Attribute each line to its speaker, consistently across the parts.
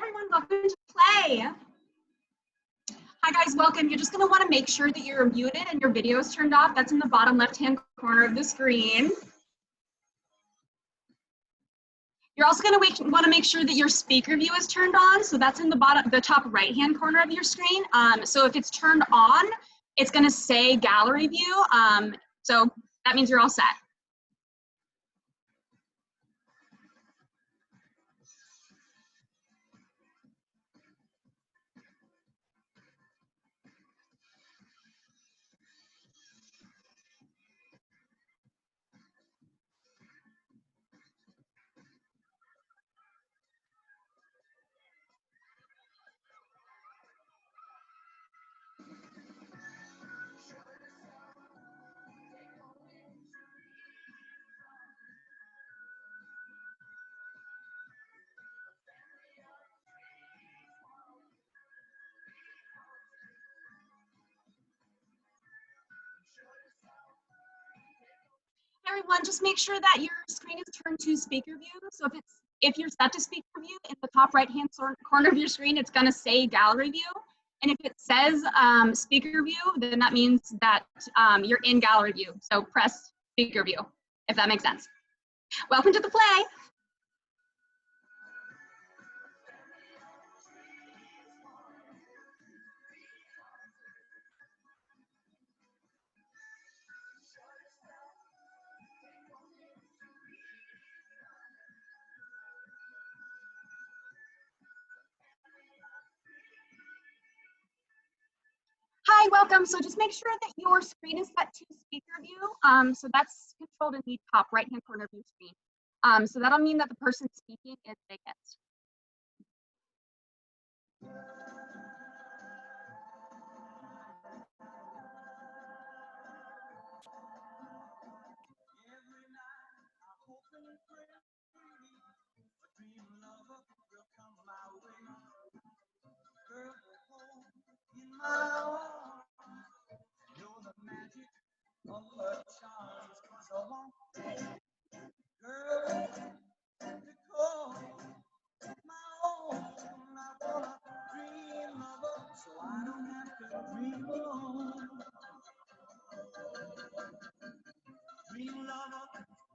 Speaker 1: everyone, welcome to play. Hi guys, welcome. You're just going to want to make sure that you're muted and your video is turned off. That's in the bottom left-hand corner of the screen. You're also going to want to make sure that your speaker view is turned on. So that's in the top right-hand corner of your screen. So if it's turned on, it's going to say gallery view. So that means you're all set. Everyone, just make sure that your screen is turned to speaker view. So if you're set to speaker view, in the top right-hand corner of your screen, it's going to say gallery view. And if it says speaker view, then that means that you're in gallery view. So press speaker view, if that makes sense. Welcome to the play. Hi, welcome. So just make sure that your screen is set to speaker view. So that's controlled in the top right-hand corner of your screen. So that'll mean that the person speaking is vacant.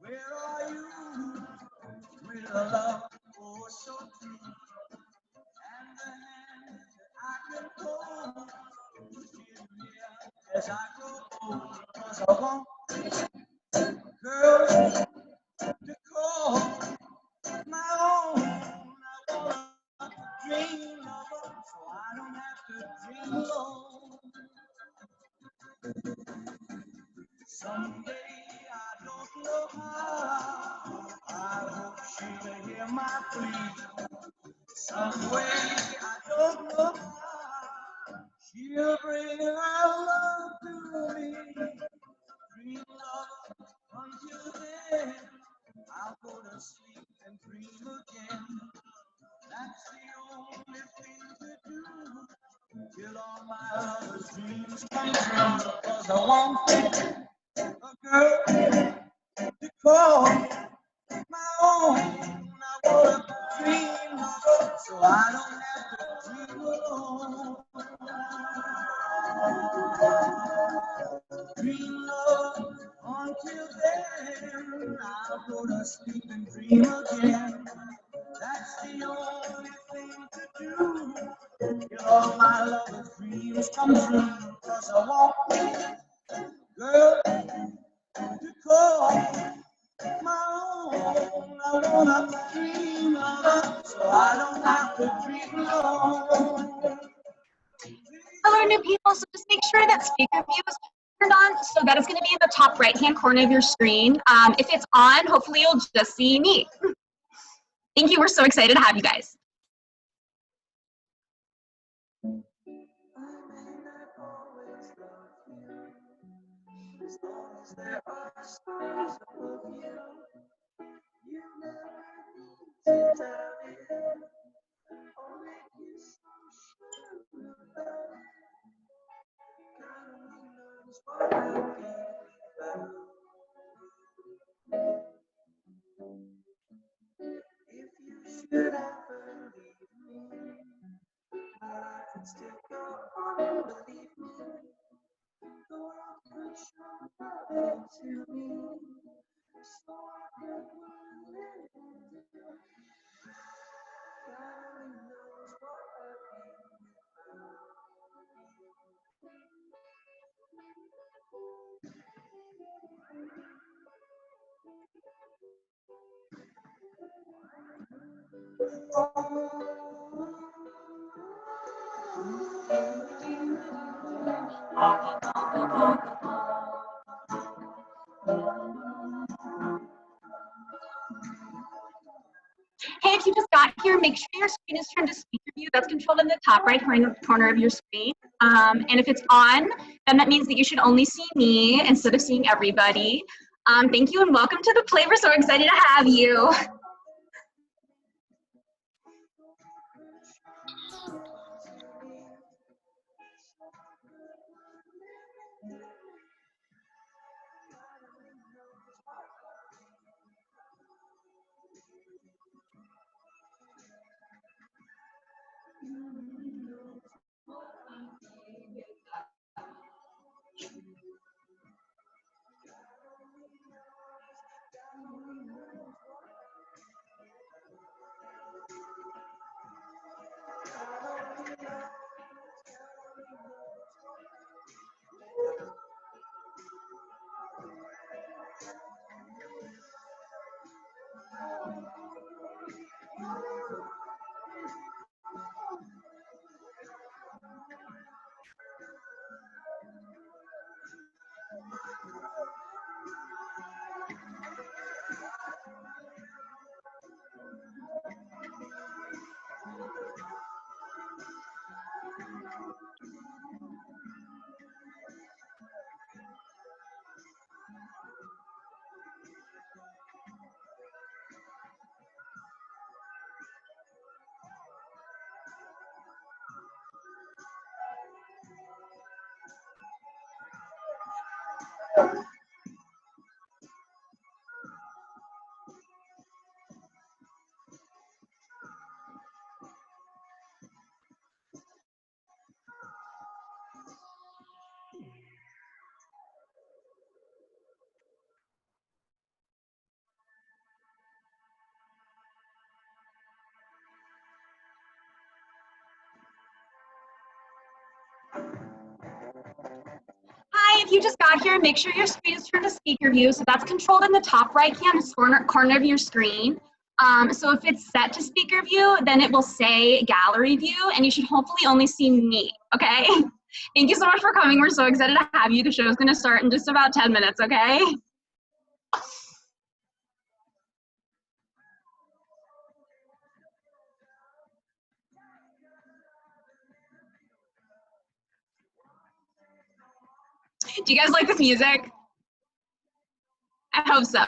Speaker 2: Where are you? With a love oh so true, and the hand I can hold as I grow old, 'cause I want girl to call my own. I want a dream lover, so I don't have to dream alone. Someday I don't know how, I hope she'll hear my plea. Some way I don't know how, she'll bring her love to me. Dream love until then, I'll go to sleep and dream again. That's the only thing to do, till all my other dreams come true. 'Cause I want a girl to call my own. I want a dream lover, so I don't have to dream alone. Dream love until then, I'll go to sleep and dream again. That's the only thing to do, till all my lover's dreams come true. 'Cause I want a girl to call my own. I want a dream lover, so I don't have to dream alone.
Speaker 1: Hello, new people. So just make sure that speaker view is turned on. So that is going to be in the top right-hand corner of your screen. If it's on, hopefully you'll just see me. Thank you. We're so excited to have you guys.
Speaker 2: As long as there are stars above you, you never need to tell it, or make you so sure about it. God only knows what I'll be about. If you should ever leave me, Still go on, believe me. The world could show it to me. So I could live in it. God only knows what I've been without.
Speaker 1: Hey, if you just got here, make sure your screen is turned to speaker view. That's controlled in the top right corner of your screen. And if it's on, then that means that you should only see me instead of seeing everybody. Thank you and welcome to the play. We're so excited to have you. Hi, if you just got here, make sure your screen is turned to speaker view. So that's controlled in the top right-hand corner of your screen. So if it's set to speaker view, then it will say gallery view, and you should hopefully only see me, okay? Thank you so much for coming. We're so excited to have you. The show is going to start in just about 10 minutes, okay? Do you guys like this music? I hope so.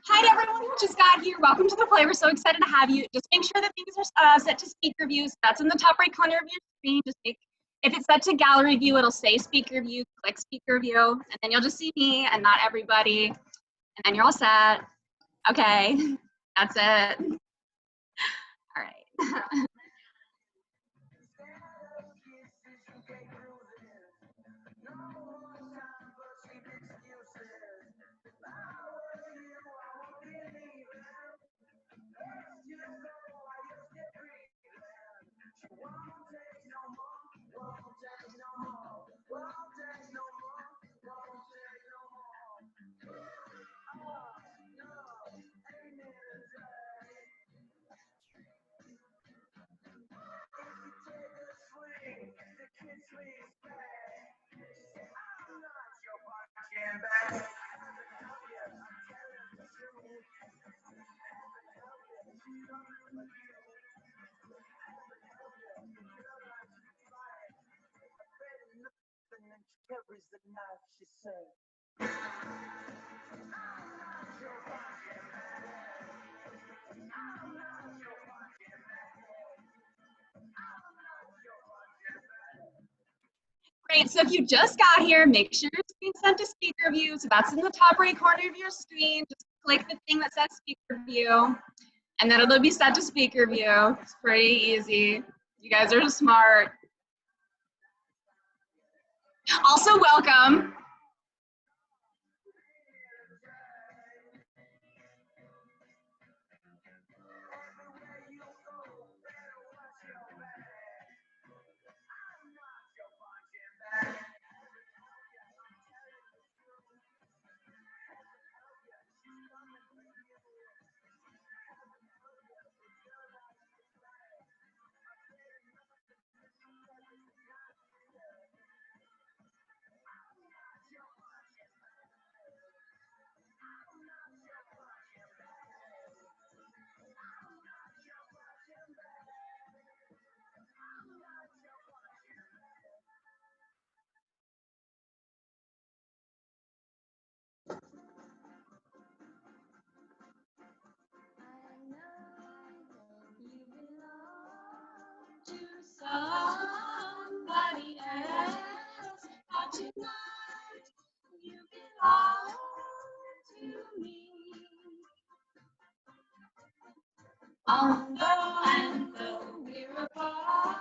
Speaker 1: Hi to everyone who just got here. Welcome to the play. We're so excited to have you. Just make sure that things are set to speaker view. So that's in the top right corner of your screen. If it's set to gallery view, it'll say speaker view. Click speaker view, and then you'll just see me and not everybody. And then you're all set. Okay, that's it. All right. Great, so if you just got here, make sure your screen's set to speaker view. So that's in the top right corner of your screen. Just click the thing that says speaker view, and then it'll be set to speaker view. It's pretty easy. You guys are smart. Also, welcome. Somebody else, but tonight you belong to me. And though we're apart,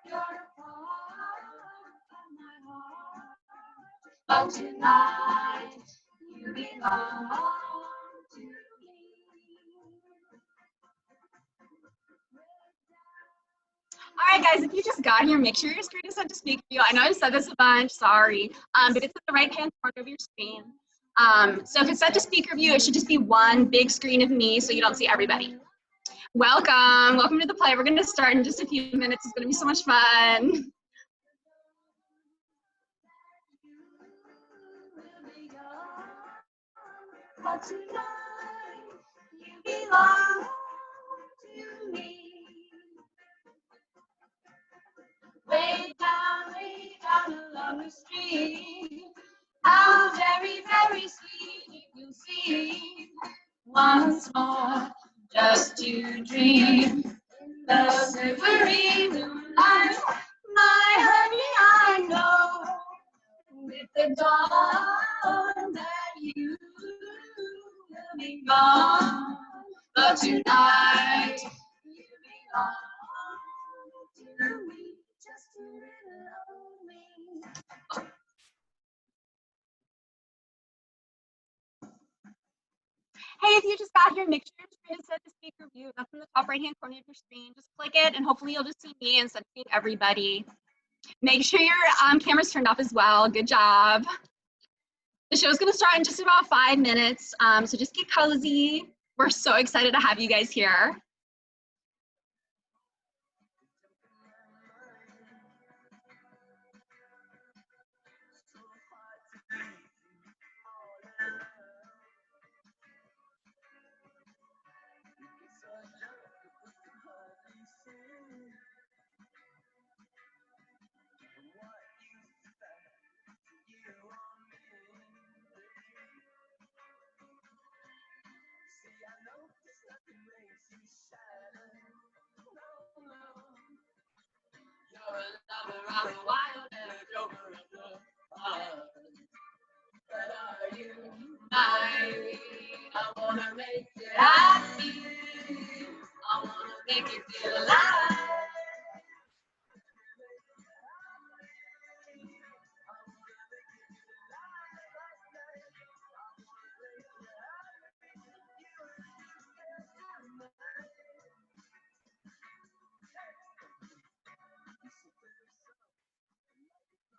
Speaker 1: you're a part of my heart. But tonight you belong to me. All right, guys, if you just got here, make sure your screen is set to speaker view. I know I've said this a bunch, sorry, but it's at the right-hand corner of your screen. So if it's set to speaker view, it should just be one big screen of me so you don't see everybody. Welcome to the play. We're gonna start in just a few minutes. It's gonna be so much fun. But tonight you belong to me. Way down along the street, how very, very sweet you'll see. Once more, just to dream the silvery moonlight, my honey, I know with the dawn that you will be gone. But tonight you belong to me. Just a little of me. Hey, if you just got here, make sure your screen is set to speaker view. That's in the top right-hand corner of your screen. Just click it, and hopefully you'll just see me instead of seeing everybody. Make sure your camera's turned off as well. Good job. The show's gonna start in just about 5 minutes, so just get cozy. We're so excited to have you guys here. I wanna make you happy. I wanna make you feel alive.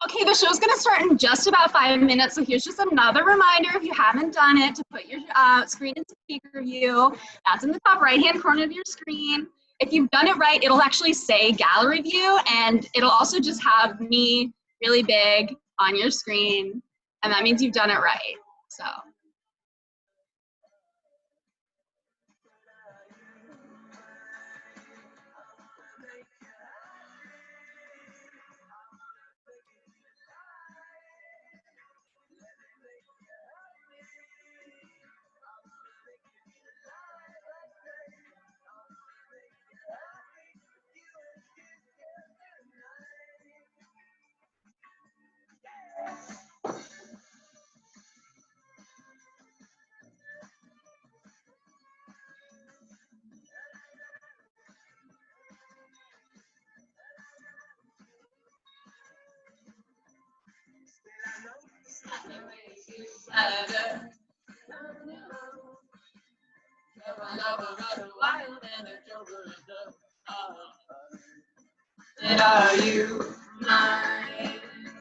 Speaker 1: Okay, the show's gonna start in just about 5 minutes, so here's just another reminder if you haven't done it to put your screen into speaker view. That's in the top right-hand corner of your screen. If you've done it right, it'll actually say gallery view, and it'll also just have me really big on your screen, and that means you've done it right, so. And are you mine?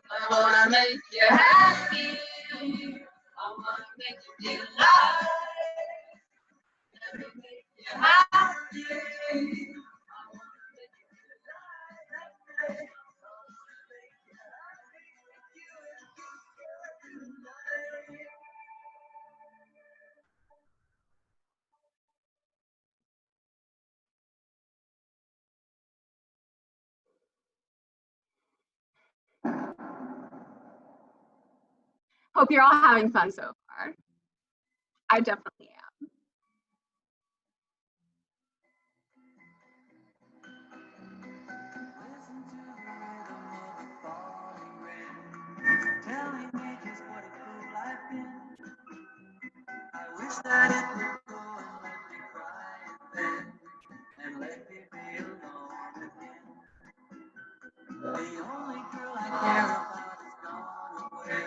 Speaker 1: I wanna make you happy. I wanna make you feel alive. Let me make you happy. I wanna make you Hope you're all having fun so far. I definitely am.
Speaker 2: Listen to the rhythm of the falling rain, telling me just what a fool I've been. I wish that it would go and let me cry and then, and let me be alone again. The only girl I care about is gone away,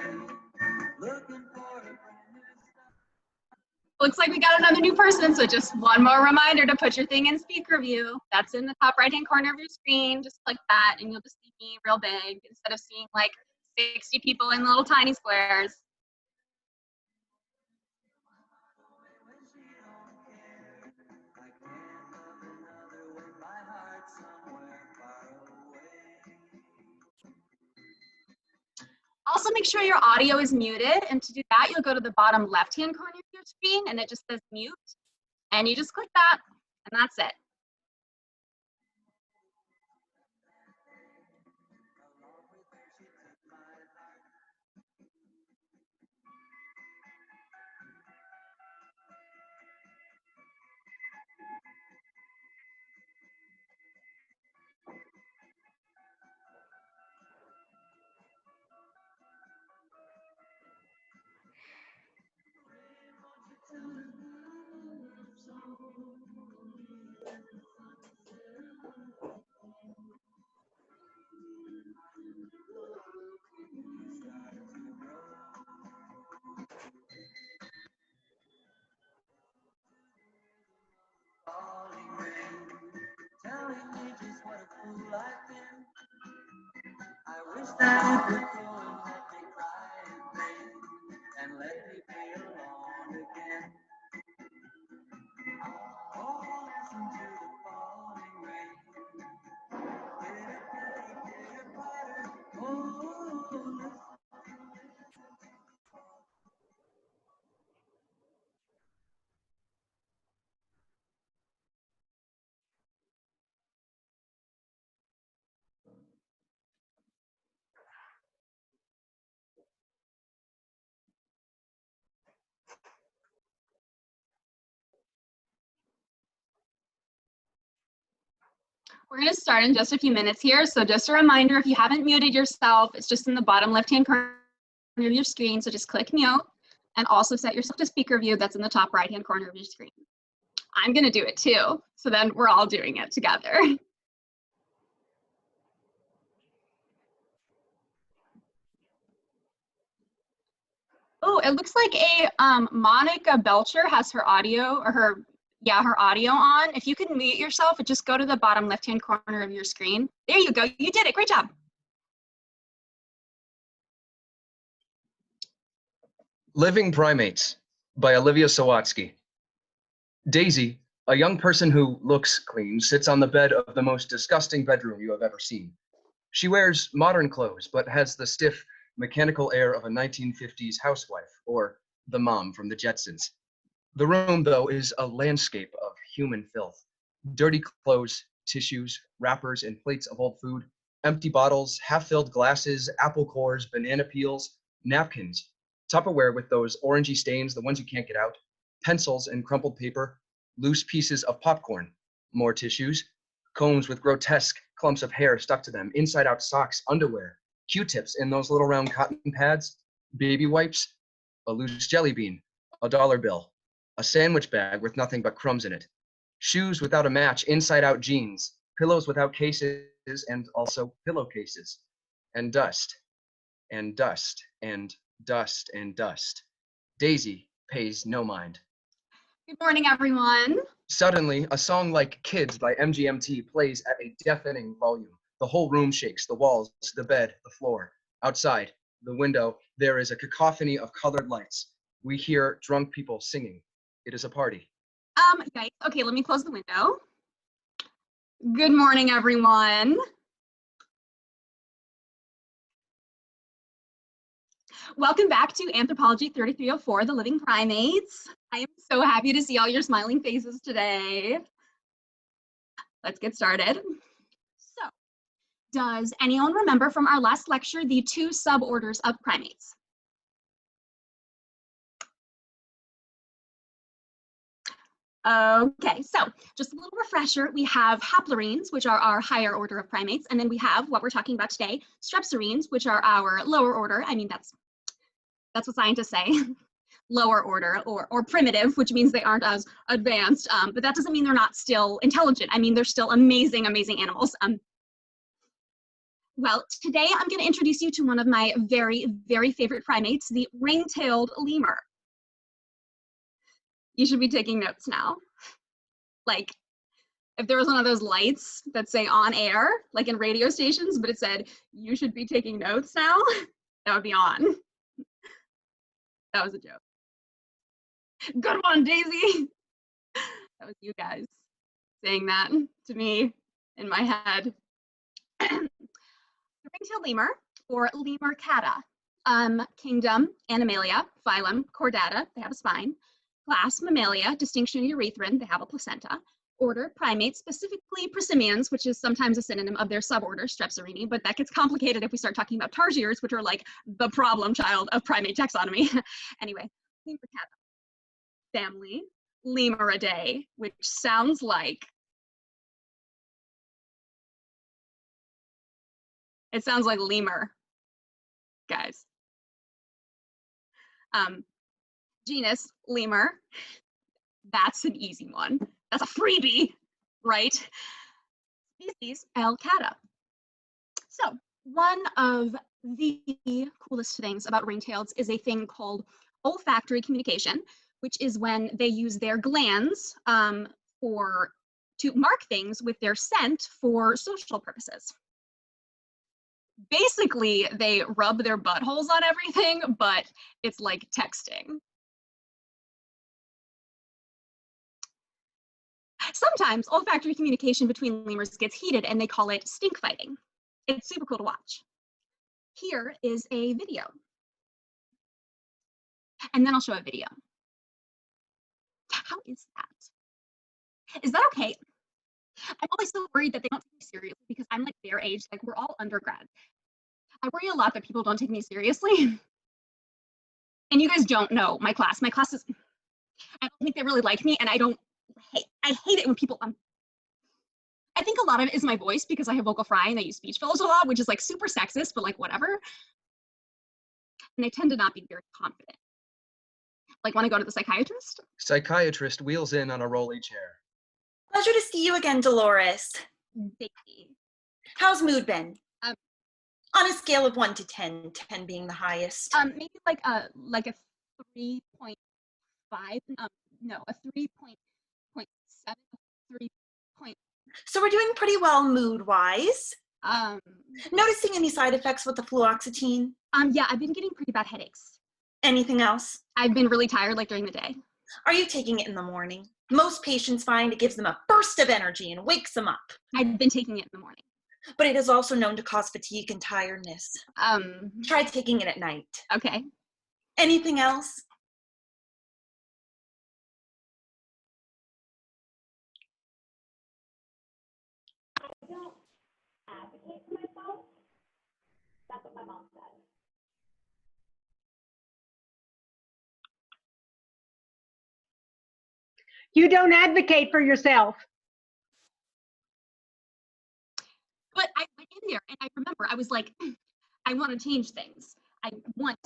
Speaker 2: looking for a brand new start.
Speaker 1: Looks like we got another new person, so just one more reminder to put your thing in speaker view. That's in the top right-hand corner of your screen. Just click that and you'll just see me real big instead of seeing like 60 people in little tiny squares.
Speaker 2: When she don't care, I can't love another with my heart somewhere far away.
Speaker 1: Also, make sure your audio is muted, and to do that, you'll go to the bottom left-hand corner of your screen, and it just says mute, and you just click that, and that's it.
Speaker 2: Along with her, she took my heart. Falling rain, telling me just what a fool I've been. I wish that it would go and let me cry and pain, and let me be alone again. Oh, listen to the falling rain. Pitter, pitter, pitter, patter. Oh, listen.
Speaker 1: We're going to start in just a few minutes here. So just a reminder, if you haven't muted yourself, it's just in the bottom left-hand corner of your screen. So just click mute and also set yourself to speaker view. That's in the top right-hand corner of your screen. I'm going to do it too. So then we're all doing it together. Oh, it looks like Monica Belcher has her audio or her audio on. If you can mute yourself, just go to the bottom left-hand corner of your screen. There you go. You did it. Great job.
Speaker 3: Living Primates by Olivia Sawatzki. Daisy, a young person who looks clean, sits on the bed of the most disgusting bedroom you have ever seen. She wears modern clothes, but has the stiff, mechanical air of a 1950s housewife, or the mom from the Jetsons. The room, though, is a landscape of human filth. Dirty clothes, tissues, wrappers, and plates of old food, empty bottles, half-filled glasses, apple cores, banana peels, napkins, Tupperware with those orangey stains, the ones you can't get out, pencils and crumpled paper, loose pieces of popcorn, more tissues, combs with grotesque clumps of hair stuck to them, inside-out socks, underwear, Q-tips in those little round cotton pads, baby wipes, a loose jelly bean, a dollar bill, a sandwich bag with nothing but crumbs in it, shoes without a match, inside-out jeans, pillows without cases, and also pillowcases, and dust, and dust, and dust and dust. Daisy pays no mind.
Speaker 1: Good morning, everyone.
Speaker 3: Suddenly, a song like Kids by MGMT plays at a deafening volume. The whole room shakes, the walls, the bed, the floor. Outside, the window, there is a cacophony of colored lights. We hear drunk people singing. It is a party.
Speaker 1: Yikes. Okay, let me close the window. Good morning, everyone. Welcome back to Anthropology 3304, the Living Primates. I am so happy to see all your smiling faces today. Let's get started. So, does anyone remember from our last lecture the two suborders of primates? Okay, so just a little refresher. We have haplorines, which are our higher order of primates, and then we have what we're talking about today, strepsirrhines, which are our lower order. I mean, that's what scientists say, lower order or primitive, which means they aren't as advanced, but that doesn't mean they're not still intelligent. I mean, they're still amazing, amazing animals. Well, today I'm going to introduce you to one of my very, very favorite primates, the ring-tailed lemur. You should be taking notes now. Like, if there was one of those lights that say on air, like in radio stations, but it said, you should be taking notes now, that would be on. That was a joke. Good one, Daisy. That was you guys saying that to me in my head. The ring-tailed lemur, or lemur cata, kingdom, Animalia, phylum, Chordata, they have a spine, class, Mammalia, distinction, Eurythrin, they have a placenta, order, primates, specifically prosimians, which is sometimes a synonym of their suborder, Strepsirrhini, but that gets complicated if we start talking about tarsiers, which are like the problem child of primate taxonomy. Anyway, lemur cata. Family, Lemuridae, which sounds like, it sounds like lemur, guys. Genus, lemur, that's an easy one. That's a freebie, right? Species, Alcata. So one of the coolest things about ringtails is a thing called olfactory communication, which is when they use their glands to mark things with their scent for social purposes. Basically, they rub their buttholes on everything, but it's like texting. Sometimes olfactory communication between lemurs gets heated and they call it stink fighting. It's super cool to watch. Here is a video. And then I'll show a video. How is that? Is that okay? I'm always so worried that they don't take me seriously because I'm like their age, like we're all undergrad. I worry a lot that people don't take me seriously. And you guys don't know my class. My class is, I don't think they really like me, and I hate it when people, I think a lot of it is my voice because I have vocal fry and I use speech fillers a lot, which is like super sexist, but like whatever. And I tend to not be very confident. Like, want to go to the psychiatrist?
Speaker 3: Psychiatrist wheels in on a rolly chair.
Speaker 4: Pleasure to see you again, Dolores.
Speaker 1: Daisy.
Speaker 4: How's mood been?
Speaker 1: Um,
Speaker 4: On a scale of 1 to 10, 10 being the highest.
Speaker 1: Maybe like a 3.5. No, a 3.7. 3.
Speaker 4: So we're doing pretty well mood-wise.
Speaker 1: Um.
Speaker 4: Noticing any side effects with the fluoxetine?
Speaker 1: Yeah, I've been getting pretty bad headaches.
Speaker 4: Anything else?
Speaker 1: I've been really tired, like during the day.
Speaker 4: Are you taking it in the morning? Most patients find it gives them a burst of energy and wakes them up.
Speaker 1: I've been taking it in the morning.
Speaker 4: But it is also known to cause fatigue and tiredness. Try taking it at night.
Speaker 1: Okay.
Speaker 4: Anything else?
Speaker 1: I don't advocate for myself. That's what my mom said.
Speaker 5: You don't advocate for yourself.
Speaker 1: But I went in there and I remember I was like, I want to change things. I want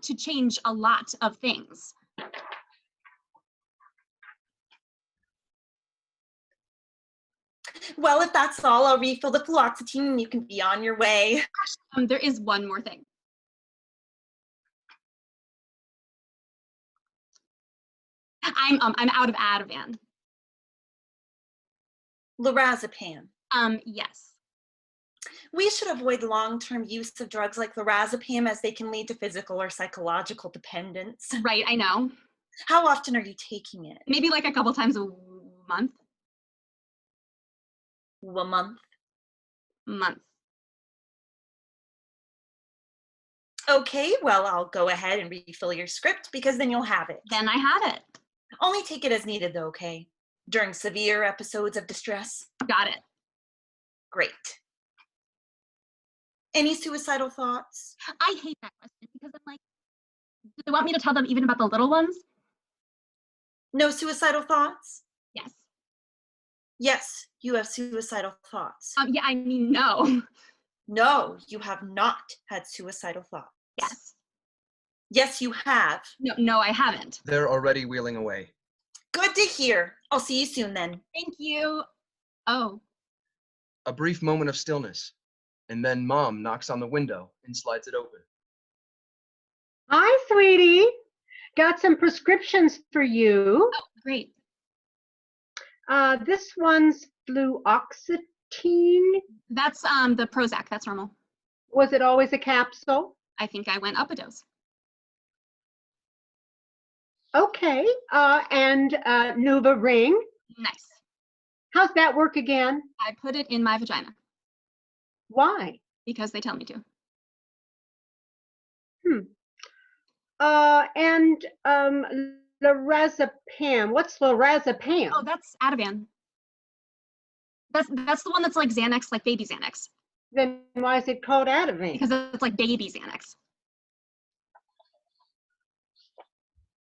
Speaker 1: to change a lot of things.
Speaker 4: Well, if that's all, I'll refill the fluoxetine and you can be on your way.
Speaker 1: There is one more thing. I'm out of Ativan.
Speaker 4: Lorazepam.
Speaker 1: Yes.
Speaker 4: We should avoid long-term use of drugs like lorazepam as they can lead to physical or psychological dependence.
Speaker 1: Right, I know.
Speaker 4: How often are you taking it?
Speaker 1: Maybe like a couple times a month.
Speaker 4: A month.
Speaker 1: Month.
Speaker 4: Okay, well, I'll go ahead and refill your script because then you'll have it.
Speaker 1: Then I had it.
Speaker 4: Only take it as needed though, okay? During severe episodes of distress.
Speaker 1: Got it.
Speaker 4: Great. Any suicidal thoughts?
Speaker 1: I hate that question because I'm like, do they want me to tell them even about the little ones?
Speaker 4: No suicidal thoughts?
Speaker 1: Yes.
Speaker 4: Yes, you have suicidal thoughts.
Speaker 1: Yeah, I mean, no.
Speaker 4: No, you have not had suicidal thoughts.
Speaker 1: Yes.
Speaker 4: Yes, you have.
Speaker 1: No, I haven't.
Speaker 3: They're already wheeling away.
Speaker 4: Good to hear. I'll see you soon then.
Speaker 1: Thank you. Oh,
Speaker 3: A brief moment of stillness, and then Mom knocks on the window and slides it open.
Speaker 5: Hi, sweetie. Got some prescriptions for you.
Speaker 1: great.
Speaker 5: This one's fluoxetine.
Speaker 1: That's the Prozac. That's normal.
Speaker 5: Was it always a capsule?
Speaker 1: I think I went up a dose.
Speaker 5: Okay. And Nuva Ring.
Speaker 1: Nice.
Speaker 5: How's that work again?
Speaker 1: I put it in my vagina
Speaker 5: Why?
Speaker 1: because they tell me to.
Speaker 5: And lorazepam. What's lorazepam?
Speaker 1: Oh, that's Ativan. That's the one that's like Xanax, like baby Xanax,
Speaker 5: Then why is it called Ativan?
Speaker 1: because it's like baby Xanax.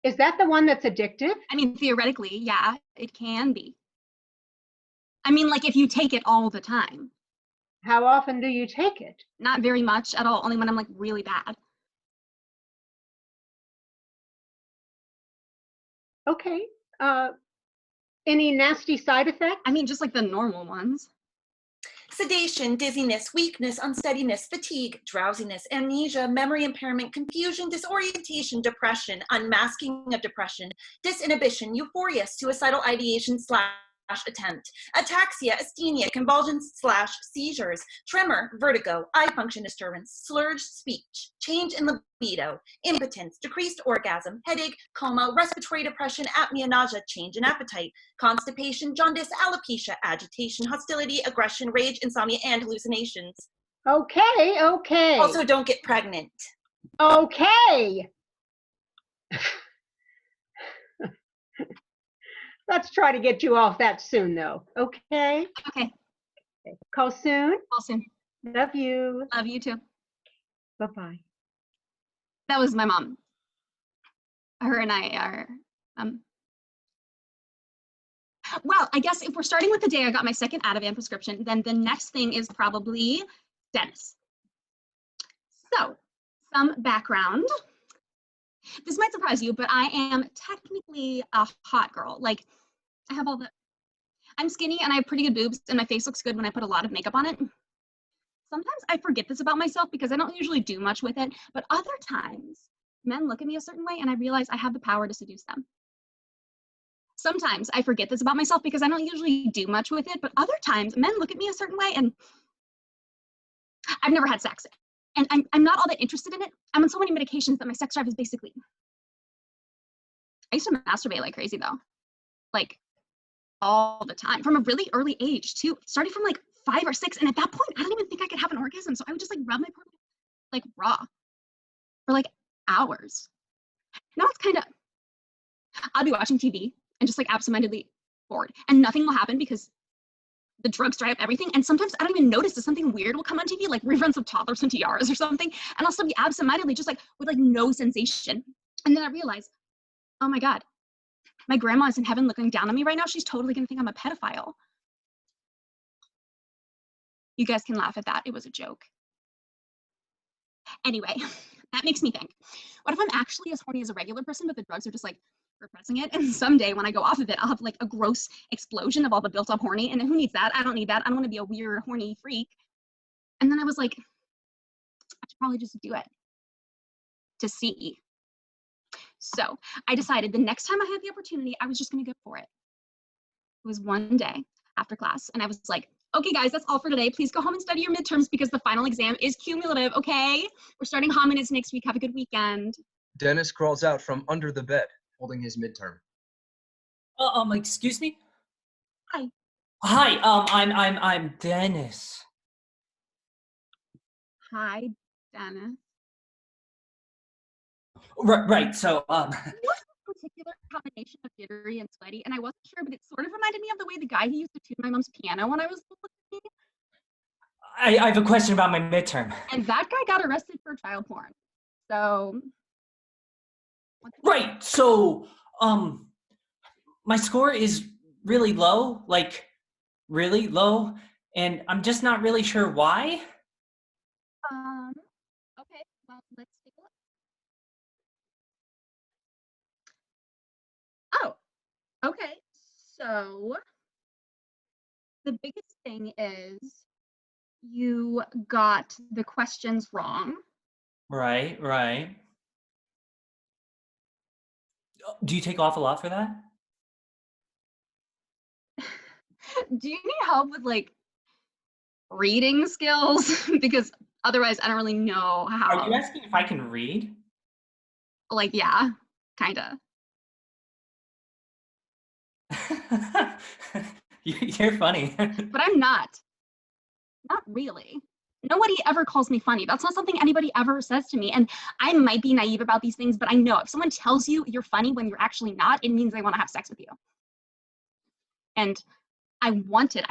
Speaker 5: Is that the one that's addictive?
Speaker 1: I mean, theoretically, yeah, it can be. I mean, like if you take it all the time.
Speaker 5: How often do you take it?
Speaker 1: Not very much at all, only when I'm like really bad.
Speaker 5: Okay. Any nasty side effects?
Speaker 1: I mean, just like the normal ones.
Speaker 4: Sedation, dizziness, weakness, unsteadiness, fatigue, drowsiness, amnesia, memory impairment, confusion, disorientation, depression, unmasking of depression, disinhibition, euphoria, suicidal ideation / attempt, ataxia, asthenia, convulsions / seizures, tremor, vertigo, eye function disturbance, slurred speech, change in libido, impotence, decreased orgasm, headache, coma, respiratory depression, apnea, nausea, change in appetite, constipation, jaundice, alopecia, agitation, hostility, aggression, rage, insomnia, and hallucinations.
Speaker 5: Okay, okay.
Speaker 4: Also, don't get pregnant.
Speaker 5: Okay. Let's try to get you off that soon, though. Okay?
Speaker 1: Okay,
Speaker 5: Call soon.
Speaker 1: all soon.
Speaker 5: Love you.
Speaker 1: Love you too.
Speaker 5: Bye-bye.
Speaker 1: That was my mom. Her and I are, well, I guess if we're starting with the day I got my second Ativan prescription, then the next thing is probably Dennis. So, some background. This might surprise you, but I am technically a hot girl. Like, I have I'm skinny and I have pretty good boobs and my face looks good when I put a lot of makeup on it. Sometimes I forget this about myself because I don't usually do much with it, but other times men look at me a certain way and I realize I have the power to seduce them. Sometimes I forget this about myself because I don't usually do much with it, but other times men look at me a certain way and I've never had sex. And I'm not all that interested in it. I'm on so many medications that my sex drive is basically, I used to masturbate like crazy though. Like all the time from a really early age too. Started from like 5 or 6. And at that point, I don't even think I could have an orgasm. So I would just like rub my partner like raw for like hours. Now it's kind of, I'll be watching TV and just like absentmindedly bored and nothing will happen because the drugs dry up everything. And sometimes I don't even notice that something weird will come on TV, like reruns of Toddlers and Tiaras or something. And I'll still be absentmindedly just like with like no sensation. And then I realize, oh my God, my grandma is in heaven looking down on me right now. She's totally gonna think I'm a pedophile. You guys can laugh at that. It was a joke. Anyway, that makes me think, what if I'm actually as horny as a regular person, but the drugs are just like repressing it? And someday when I go off of it, I'll have like a gross explosion of all the built up horny. And who needs that? I don't need that. I don't want to be a weird, horny freak. And then I was like, I should probably just do it to see. So I decided the next time I had the opportunity, I was just going to go for it. It was one day after class, and I was like, okay, guys, that's all for today. Please go home and study your midterms because the final exam is cumulative, okay? We're starting hominids next week. Have a good weekend.
Speaker 3: Dennis crawls out from under the bed, holding his midterm.
Speaker 6: Excuse me?
Speaker 1: Hi.
Speaker 6: Hi, I'm Dennis.
Speaker 1: Hi, Dennis.
Speaker 6: Right, so,
Speaker 1: What's this particular combination of jittery and sweaty? And I wasn't sure, but it sort of reminded me of the way the guy who used to tune my mom's piano when I was little.
Speaker 6: I have a question about my midterm.
Speaker 1: And that guy got arrested for child porn. So.
Speaker 6: Right, so, my score is really low, like, really low, and I'm just not really sure why.
Speaker 1: Okay, well, let's take a look. Oh, okay, so the biggest thing is you got the questions wrong.
Speaker 6: Right. Do you take off a lot for that?
Speaker 1: Do you need help with like reading skills? Because otherwise I don't really know how.
Speaker 6: Are you asking if I can read?
Speaker 1: Like, yeah, kinda.
Speaker 6: You're funny.
Speaker 1: But I'm not. Not really. Nobody ever calls me funny. That's not something anybody ever says to me. And I might be naive about these things, but I know if someone tells you you're funny when you're actually not, it means they want to have sex with you. And I want to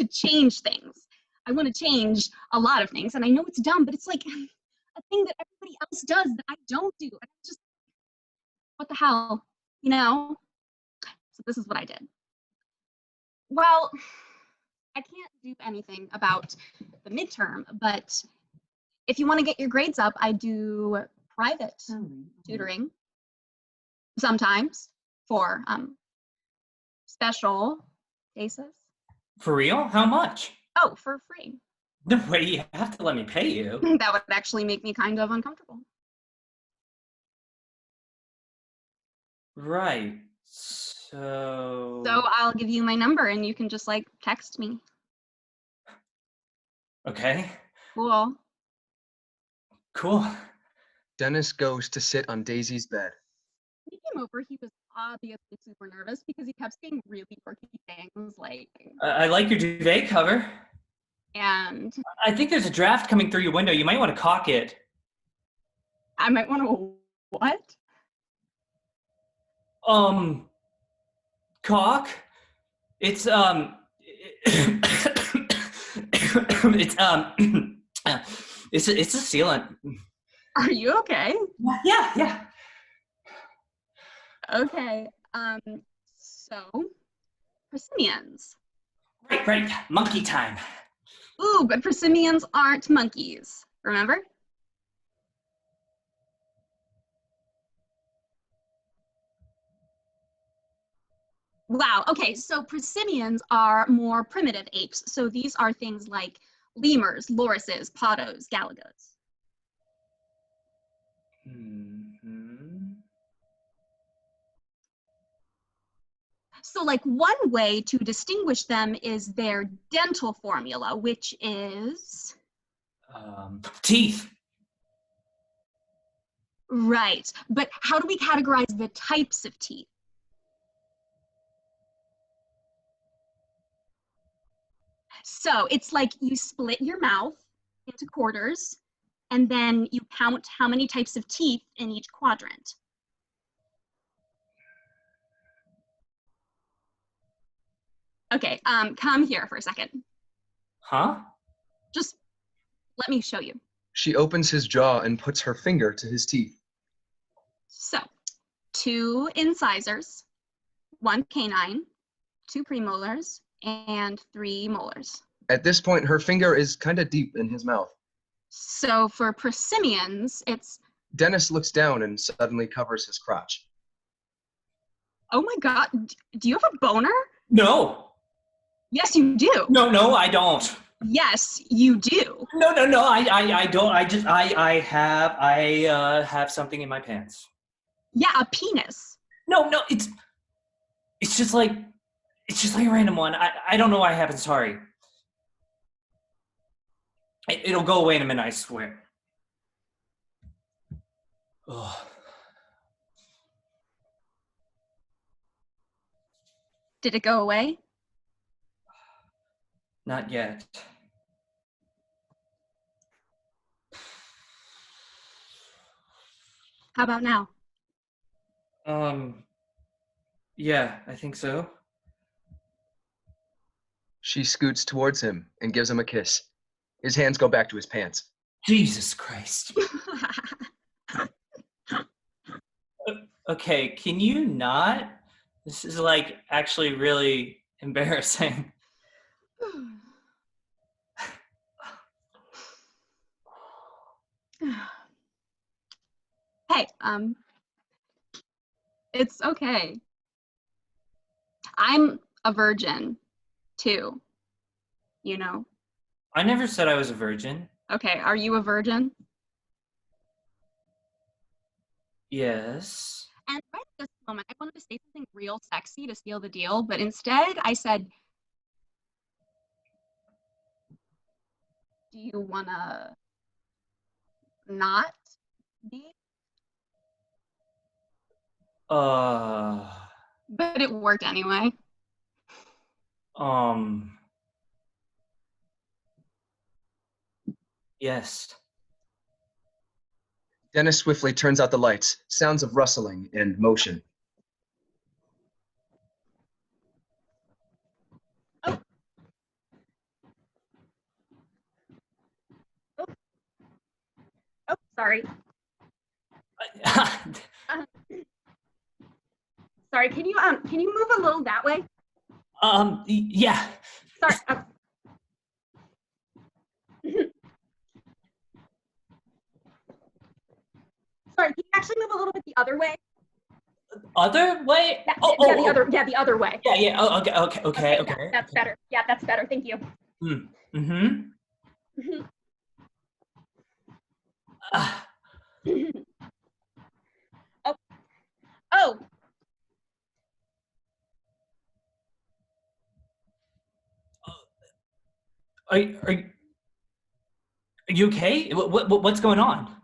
Speaker 1: change things. I want to change a lot of things. And I know it's dumb, but it's like a thing that everybody else does that I don't do. And I'm just, what the hell, you know? So this is what I did. Well, I can't do anything about the midterm, but if you want to get your grades up, I do private tutoring sometimes for special cases.
Speaker 6: For real? How much?
Speaker 1: Oh, for free.
Speaker 6: No way, you have to let me pay you.
Speaker 1: That would actually make me kind of uncomfortable.
Speaker 6: Right. So
Speaker 1: I'll give you my number and you can just like text me.
Speaker 6: Okay.
Speaker 1: Cool.
Speaker 3: Dennis goes to sit on Daisy's bed.
Speaker 1: When he came over, he was obviously super nervous because he kept saying really quirky things like,
Speaker 6: I like your duvet cover.
Speaker 1: and
Speaker 6: I think there's a draft coming through your window. You might want to caulk it.
Speaker 1: I might want to, what?
Speaker 6: Caulk? It's it's a sealant.
Speaker 1: Are you okay?
Speaker 6: Yeah.
Speaker 1: Okay, so, persimmons.
Speaker 6: Right, monkey time.
Speaker 1: Ooh, but persimmons aren't monkeys, remember? Wow, okay, so persimmons are more primitive apes. So these are things like lemurs, lorises, podos, galagos. So like one way to distinguish them is their dental formula, which is?
Speaker 6: Teeth.
Speaker 1: Right, but how do we categorize the types of teeth? So it's like you split your mouth into quarters and then you count how many types of teeth in each quadrant. Okay, come here for a second.
Speaker 6: Huh?
Speaker 1: Just let me show you.
Speaker 3: She opens his jaw and puts her finger to his teeth.
Speaker 1: So, 2 incisors, 1 canine, 2 premolars, and 3 molars.
Speaker 3: At this point, her finger is kind of deep in his mouth.
Speaker 1: So for persimmons, it's...
Speaker 3: Dennis looks down and suddenly covers his crotch.
Speaker 1: Oh my God, do you have a boner?
Speaker 6: No.
Speaker 1: Yes, you do.
Speaker 6: No, I don't.
Speaker 1: Yes, you do.
Speaker 6: No, I don't. I have something in my pants.
Speaker 1: Yeah, a penis.
Speaker 6: No, it's just like a random one. I don't know why it happened. Sorry. It'll go away in a minute, I swear. Ugh.
Speaker 1: Did it go away?
Speaker 6: Not yet.
Speaker 1: How about now?
Speaker 6: Yeah, I think so.
Speaker 3: She scoots towards him and gives him a kiss. His hands go back to his pants.
Speaker 6: Jesus Christ. Okay, can you not? This is like actually really embarrassing.
Speaker 1: Hey, it's okay. I'm a virgin, too. You know?
Speaker 6: I never said I was a virgin.
Speaker 1: Okay, are you a virgin?
Speaker 6: Yes.
Speaker 1: And right at this moment, I wanted to say something real sexy to seal the deal, but instead I said, do you wanna not be? But it worked anyway.
Speaker 6: Yes.
Speaker 3: Dennis swiftly turns out the lights, sounds of rustling and motion.
Speaker 1: Oh, sorry. Sorry, can you move a little that way?
Speaker 6: Yeah.
Speaker 1: Sorry. Sorry, can you actually move a little bit the other way?
Speaker 6: Other way?
Speaker 1: Yeah, the other way.
Speaker 6: Yeah. Oh, okay.
Speaker 1: Yeah, that's better. Yeah, that's better. Thank you.
Speaker 6: Mm-hmm.
Speaker 1: Oh.
Speaker 6: Are you okay? What's going on?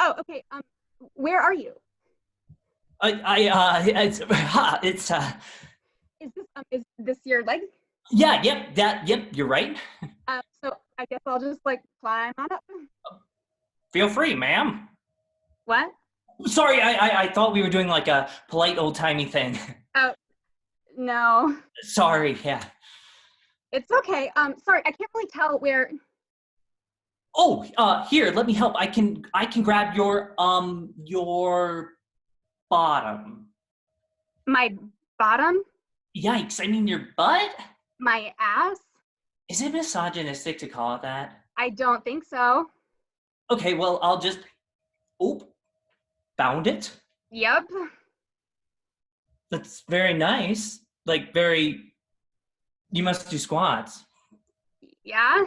Speaker 1: Oh, okay. Where are you?
Speaker 6: It's
Speaker 1: Is this your leg?
Speaker 6: yeah, yep, you're right.
Speaker 1: So I guess I'll just like climb on up.
Speaker 6: Feel free, ma'am.
Speaker 1: What?
Speaker 6: Sorry, I thought we were doing like a polite old-timey thing.
Speaker 1: Oh, no.
Speaker 6: Sorry, yeah.
Speaker 1: It's okay. Sorry, I can't really tell where.
Speaker 6: Oh, here, let me help. I can grab your bottom.
Speaker 1: My bottom?
Speaker 6: Yikes, I mean your butt?
Speaker 1: My ass?
Speaker 6: Is it misogynistic to call it that?
Speaker 1: I don't think so.
Speaker 6: Okay, well, I'll just, found it.
Speaker 1: Yep.
Speaker 6: That's very nice. Like, you must do squats.
Speaker 1: Yeah?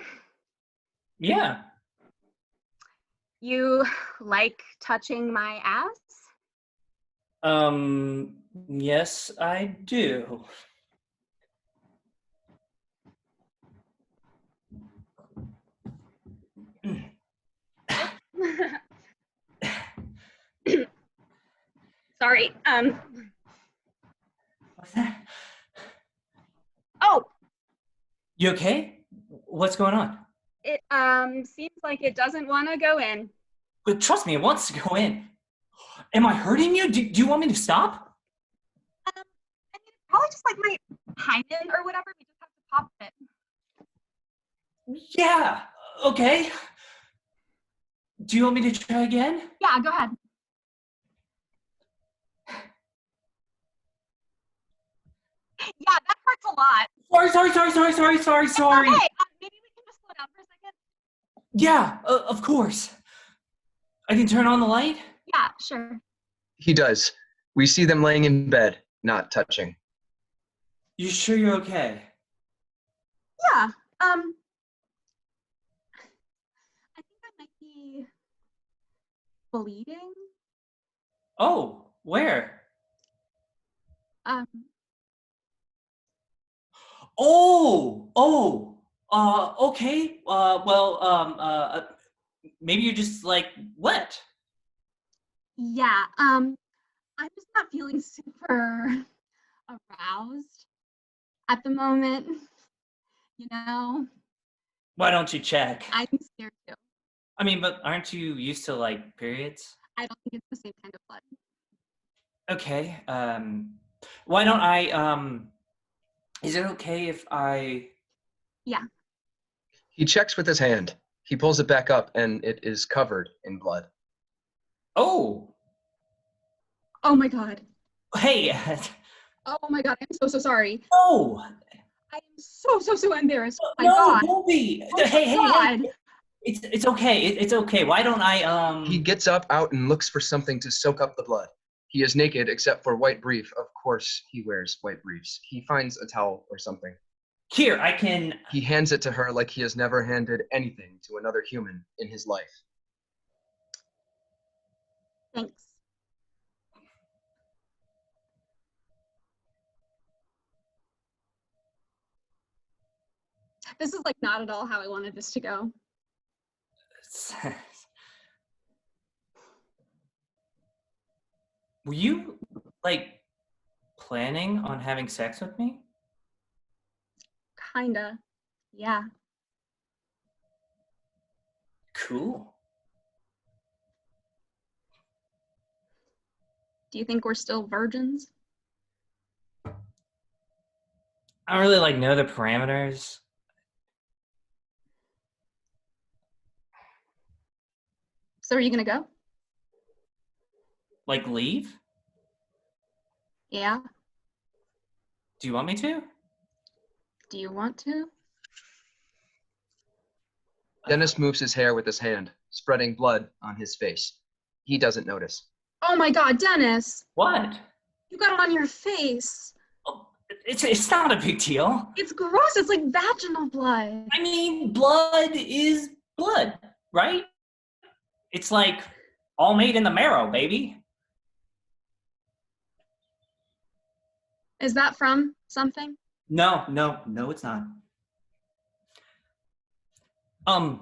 Speaker 6: Yeah.
Speaker 1: You like touching my ass?
Speaker 6: Yes, I do.
Speaker 1: Sorry.
Speaker 6: What's that?
Speaker 1: Oh,
Speaker 6: You okay? What's going on?
Speaker 1: it seems like it doesn't want to go in.
Speaker 6: But trust me, it wants to go in. Am I hurting you? Do you want me to stop?
Speaker 1: I mean, it's probably just like my hymen or whatever. We just have to pop it.
Speaker 6: Yeah, okay. Do you want me to try again?
Speaker 1: Yeah, go ahead. Yeah, that hurts a lot.
Speaker 6: Sorry.
Speaker 1: It's okay. Maybe we can just slow down for a second.
Speaker 6: Yeah, of course. I can turn on the light?
Speaker 1: Yeah, sure.
Speaker 3: He does. We see them laying in bed, not touching.
Speaker 6: You sure you're okay?
Speaker 1: Yeah. I think I bleeding.
Speaker 6: Oh, where?
Speaker 1: Um,
Speaker 6: Okay. Maybe you're just like wet.
Speaker 1: yeah, I'm just not feeling super aroused at the moment. You know,
Speaker 6: Why don't you check?
Speaker 1: I'm scared too.
Speaker 6: I mean, but aren't you used to like periods?
Speaker 1: I don't think it's the same kind of blood.
Speaker 6: Okay. Why don't I, is it okay if I...
Speaker 1: Yeah.
Speaker 3: He checks with his hand. He pulls it back up, and it is covered in blood.
Speaker 6: Oh,
Speaker 1: Oh my God.
Speaker 6: hey.
Speaker 1: Oh my God. I'm so sorry.
Speaker 6: No,
Speaker 1: I am so embarrassed. Oh my
Speaker 6: no,
Speaker 1: God.
Speaker 6: don't be.
Speaker 1: Oh
Speaker 6: Hey,
Speaker 1: my
Speaker 6: hey,
Speaker 1: God.
Speaker 6: hey. It's okay. It's okay. Why don't I,
Speaker 3: He gets up out and looks for something to soak up the blood. He is naked except for white brief. Of course, he wears white briefs. He finds a towel or something.
Speaker 6: Here, I can...
Speaker 3: He hands it to her like he has never handed anything to another human in his life.
Speaker 1: Thanks. This is like not at all how I wanted this to go.
Speaker 6: Were you, like, planning on having sex with me?
Speaker 1: Kinda. Yeah.
Speaker 6: Cool.
Speaker 1: Do you think we're still virgins?
Speaker 6: I don't really, like, know the parameters.
Speaker 1: So are you gonna go?
Speaker 6: Like, leave?
Speaker 1: Yeah.
Speaker 6: Do you want me to?
Speaker 1: Do you want to?
Speaker 3: Dennis moves his hair with his hand, spreading blood on his face. He doesn't notice.
Speaker 1: Oh my God, Dennis!
Speaker 6: What?
Speaker 1: You got it on your face.
Speaker 6: Oh, it's not a big deal.
Speaker 1: It's gross. It's like vaginal blood.
Speaker 6: I mean, blood is blood, right? It's like all made in the marrow, baby.
Speaker 1: Is that from something?
Speaker 6: No, it's not. I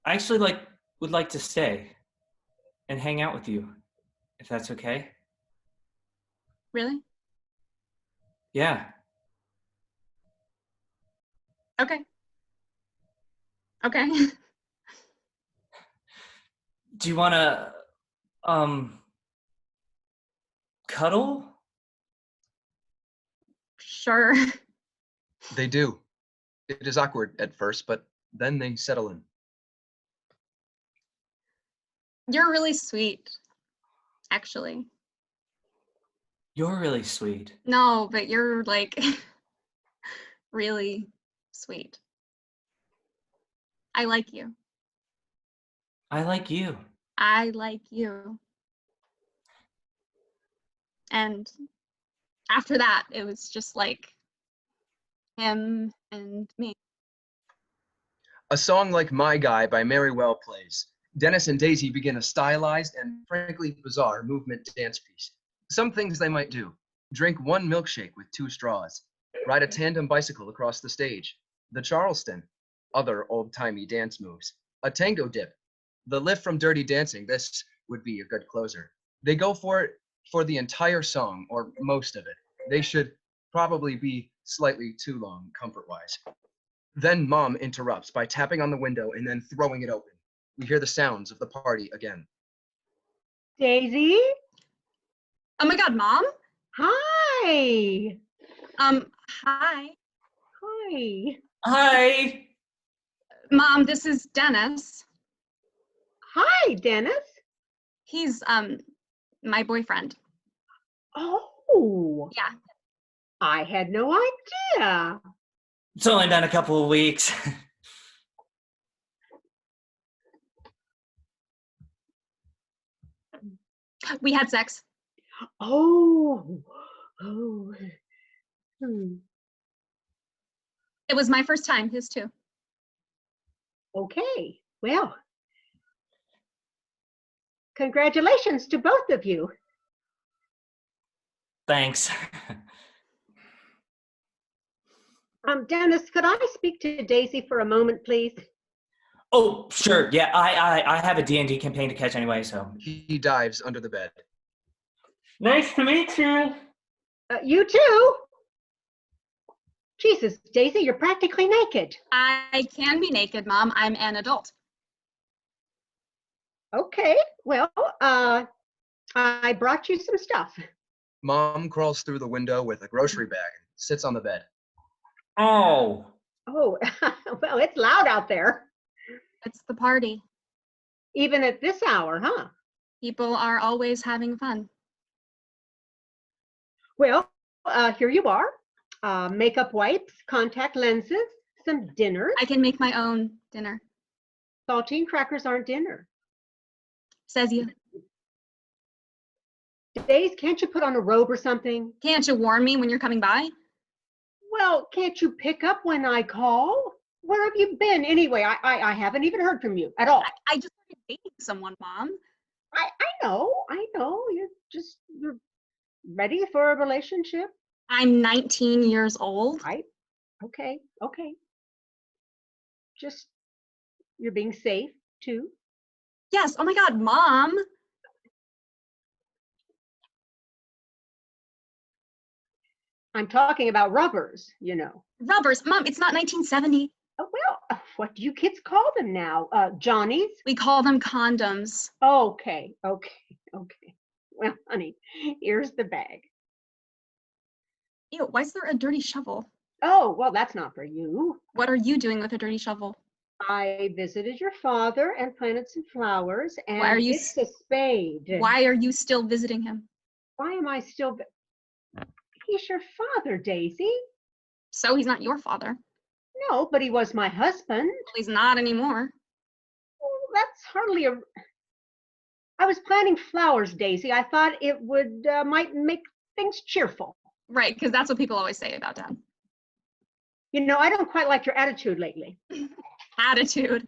Speaker 6: actually would like to stay and hang out with you, if that's okay.
Speaker 1: Really?
Speaker 6: Yeah.
Speaker 1: Okay. Okay.
Speaker 6: Do you want to, cuddle?
Speaker 1: Sure.
Speaker 3: They do. It is awkward at first, but then they settle in.
Speaker 1: You're really sweet, actually.
Speaker 6: You're really sweet.
Speaker 1: No, but you're like really sweet. I like you.
Speaker 6: I like you.
Speaker 1: I like you. And after that, it was just like him and me.
Speaker 3: A song like My Guy by Mary Well plays. Dennis and Daisy begin a stylized and frankly bizarre movement dance piece. Some things they might do: drink one milkshake with 2 straws, ride a tandem bicycle across the stage, the Charleston, other old-timey dance moves, a tango dip, the lift from Dirty Dancing. This would be a good closer. They go for it for the entire song, or most of it. They should probably be slightly too long, comfort-wise. Then Mom interrupts by tapping on the window and then throwing it open. We hear the sounds of the party again.
Speaker 5: Daisy?
Speaker 1: Oh my God, Mom?
Speaker 5: Hi.
Speaker 1: Hi.
Speaker 5: Hi.
Speaker 6: Hi.
Speaker 1: Mom, this is Dennis.
Speaker 5: Hi, Dennis.
Speaker 1: He's my boyfriend.
Speaker 5: Oh,
Speaker 1: Yeah.
Speaker 5: I had no idea.
Speaker 6: It's only been a couple of weeks.
Speaker 1: We had sex.
Speaker 5: Oh.
Speaker 1: It was my first time, his too.
Speaker 5: Okay. Well, Congratulations to both of you.
Speaker 6: Thanks.
Speaker 5: Dennis, could I speak to Daisy for a moment, please?
Speaker 6: Oh, sure. Yeah, I have a D&D campaign to catch anyway, so.
Speaker 3: He dives under the bed.
Speaker 6: Nice to meet you.
Speaker 5: You too? Jesus, Daisy, you're practically naked.
Speaker 1: I can be naked, Mom. I'm an adult.
Speaker 5: Okay, well, I brought you some stuff.
Speaker 3: Mom crawls through the window with a grocery bag and sits on the bed.
Speaker 6: Oh.
Speaker 5: Oh, well, it's loud out there,
Speaker 1: It's the party.
Speaker 5: even at this hour, huh?
Speaker 1: People are always having fun.
Speaker 5: Well, here you are. Makeup wipes, contact lenses, some dinner.
Speaker 1: I can make my own dinner.
Speaker 5: Saltine crackers aren't dinner.
Speaker 1: Says you.
Speaker 5: Days, can't you put on a robe or something?
Speaker 1: Can't you warn me when you're coming by?
Speaker 5: Well, can't you pick up when I call? Where have you been anyway? I haven't even heard from you at all.
Speaker 1: I just started dating someone, Mom.
Speaker 5: I know. You're ready for a relationship.
Speaker 1: I'm 19 years old.
Speaker 5: Okay. Just, you're being safe too.
Speaker 1: Yes. Oh my God, Mom.
Speaker 5: I'm talking about rubbers, you know.
Speaker 1: Rubbers. Mom, it's not 1970.
Speaker 5: Oh, well, what do you kids call them now? Johnnies?
Speaker 1: We call them condoms.
Speaker 5: Okay. Well, honey, here's the bag.
Speaker 1: Ew, why is there a dirty shovel?
Speaker 5: Oh, well, that's not for you.
Speaker 1: What are you doing with a dirty shovel?
Speaker 5: I visited your father and planted some flowers, and
Speaker 1: Why are you
Speaker 5: it's a spade.
Speaker 1: Why are you still visiting him?
Speaker 5: Why am I still? He's your father, Daisy.
Speaker 1: So he's not your father.
Speaker 5: No, but he was my husband.
Speaker 1: Well, he's not anymore.
Speaker 5: Well, that's hardly a. I was planting flowers, Daisy. I thought it would might make things cheerful.
Speaker 1: Right, because that's what people always say about Dad.
Speaker 5: You know, I don't quite like your attitude lately.
Speaker 1: Attitude.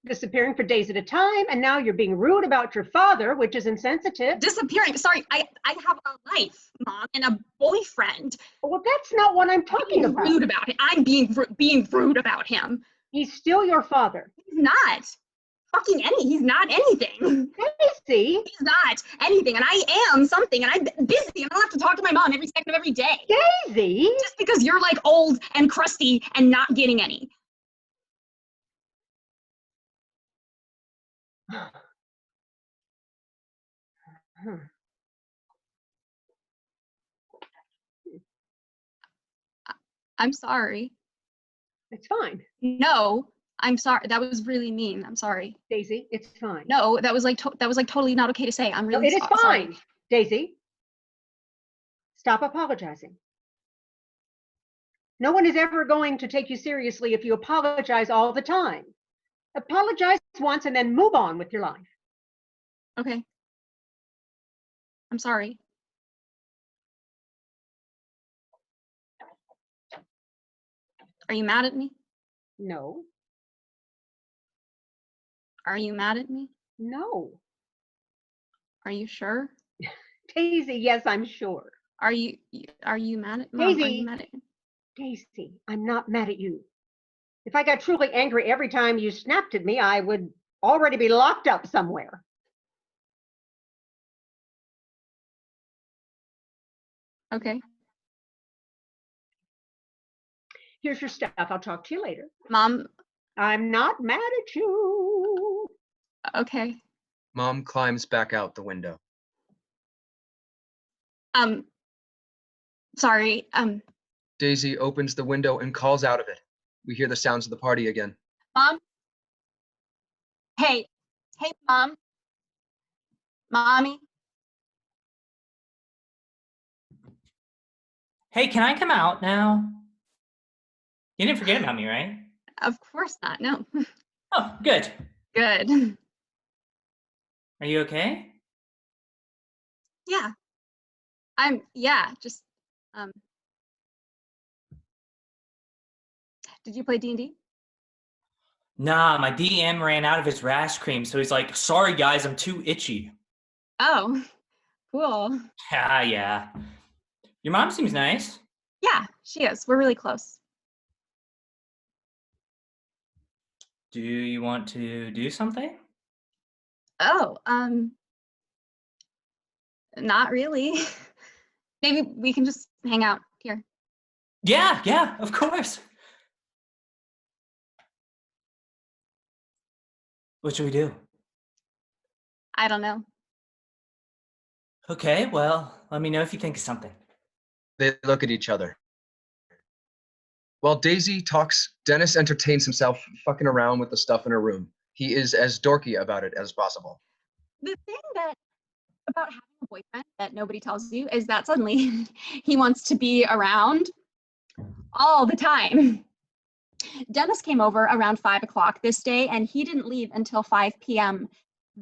Speaker 5: Disappearing for days at a time, and now you're being rude about your father, which is insensitive.
Speaker 1: Disappearing. Sorry, I have a life, Mom, and a boyfriend.
Speaker 5: Well, that's not what I'm talking
Speaker 1: Being
Speaker 5: about.
Speaker 1: rude about it. I'm being rude about him.
Speaker 5: He's still your father.
Speaker 1: He's not. He's not anything.
Speaker 5: Daisy.
Speaker 1: He's not anything, and I am something, and I'm busy, and I don't have to talk to my mom every second of every day.
Speaker 5: Daisy.
Speaker 1: Just because you're like old and crusty and not getting any. I'm sorry.
Speaker 5: It's fine.
Speaker 1: No, I'm sorry. That was really mean. I'm sorry.
Speaker 5: Daisy, it's fine.
Speaker 1: No, that was like totally not okay to say. I'm really
Speaker 5: No, it is
Speaker 1: sorry.
Speaker 5: fine. Daisy, stop apologizing. No one is ever going to take you seriously if you apologize all the time. Apologize once and then move on with your life.
Speaker 1: Okay. I'm sorry. Are you mad at me?
Speaker 5: No.
Speaker 1: Are you mad at me?
Speaker 5: No.
Speaker 1: Are you sure?
Speaker 5: Daisy, yes, I'm sure.
Speaker 1: Are you mad at Mom? Are
Speaker 5: Daisy.
Speaker 1: you mad at
Speaker 5: Daisy, I'm not mad at you. If I got truly angry every time you snapped at me, I would already be locked up somewhere.
Speaker 1: Okay.
Speaker 5: Here's your stuff. I'll talk to you later.
Speaker 1: Mom,
Speaker 5: I'm not mad at you.
Speaker 1: okay.
Speaker 3: Mom climbs back out the window.
Speaker 1: Sorry.
Speaker 3: Daisy opens the window and calls out of it. We hear the sounds of the party again.
Speaker 1: Mom? Hey, Mom? Mommy?
Speaker 6: Hey, can I come out now? You didn't forget about me, right?
Speaker 1: Of course not, no.
Speaker 6: Oh, good.
Speaker 1: Good.
Speaker 6: Are you okay?
Speaker 1: Yeah. Just, did you play D&D?
Speaker 6: Nah, my DM ran out of his rash cream, so he's like, sorry guys, I'm too itchy.
Speaker 1: Oh, cool.
Speaker 6: Ah, yeah. Your mom seems nice.
Speaker 1: Yeah, she is. We're really close.
Speaker 6: Do you want to do something?
Speaker 1: Oh, not really. Maybe we can just hang out here.
Speaker 6: Yeah, of course. What should we do?
Speaker 1: I don't know.
Speaker 6: Okay, well, let me know if you think of something.
Speaker 3: They look at each other. While Daisy talks, Dennis entertains himself fucking around with the stuff in her room. He is as dorky about it as possible.
Speaker 1: The thing that about having a boyfriend that nobody tells you is that suddenly he wants to be around all the time. Dennis came over around 5 o'clock this day, and he didn't leave until 5 p.m.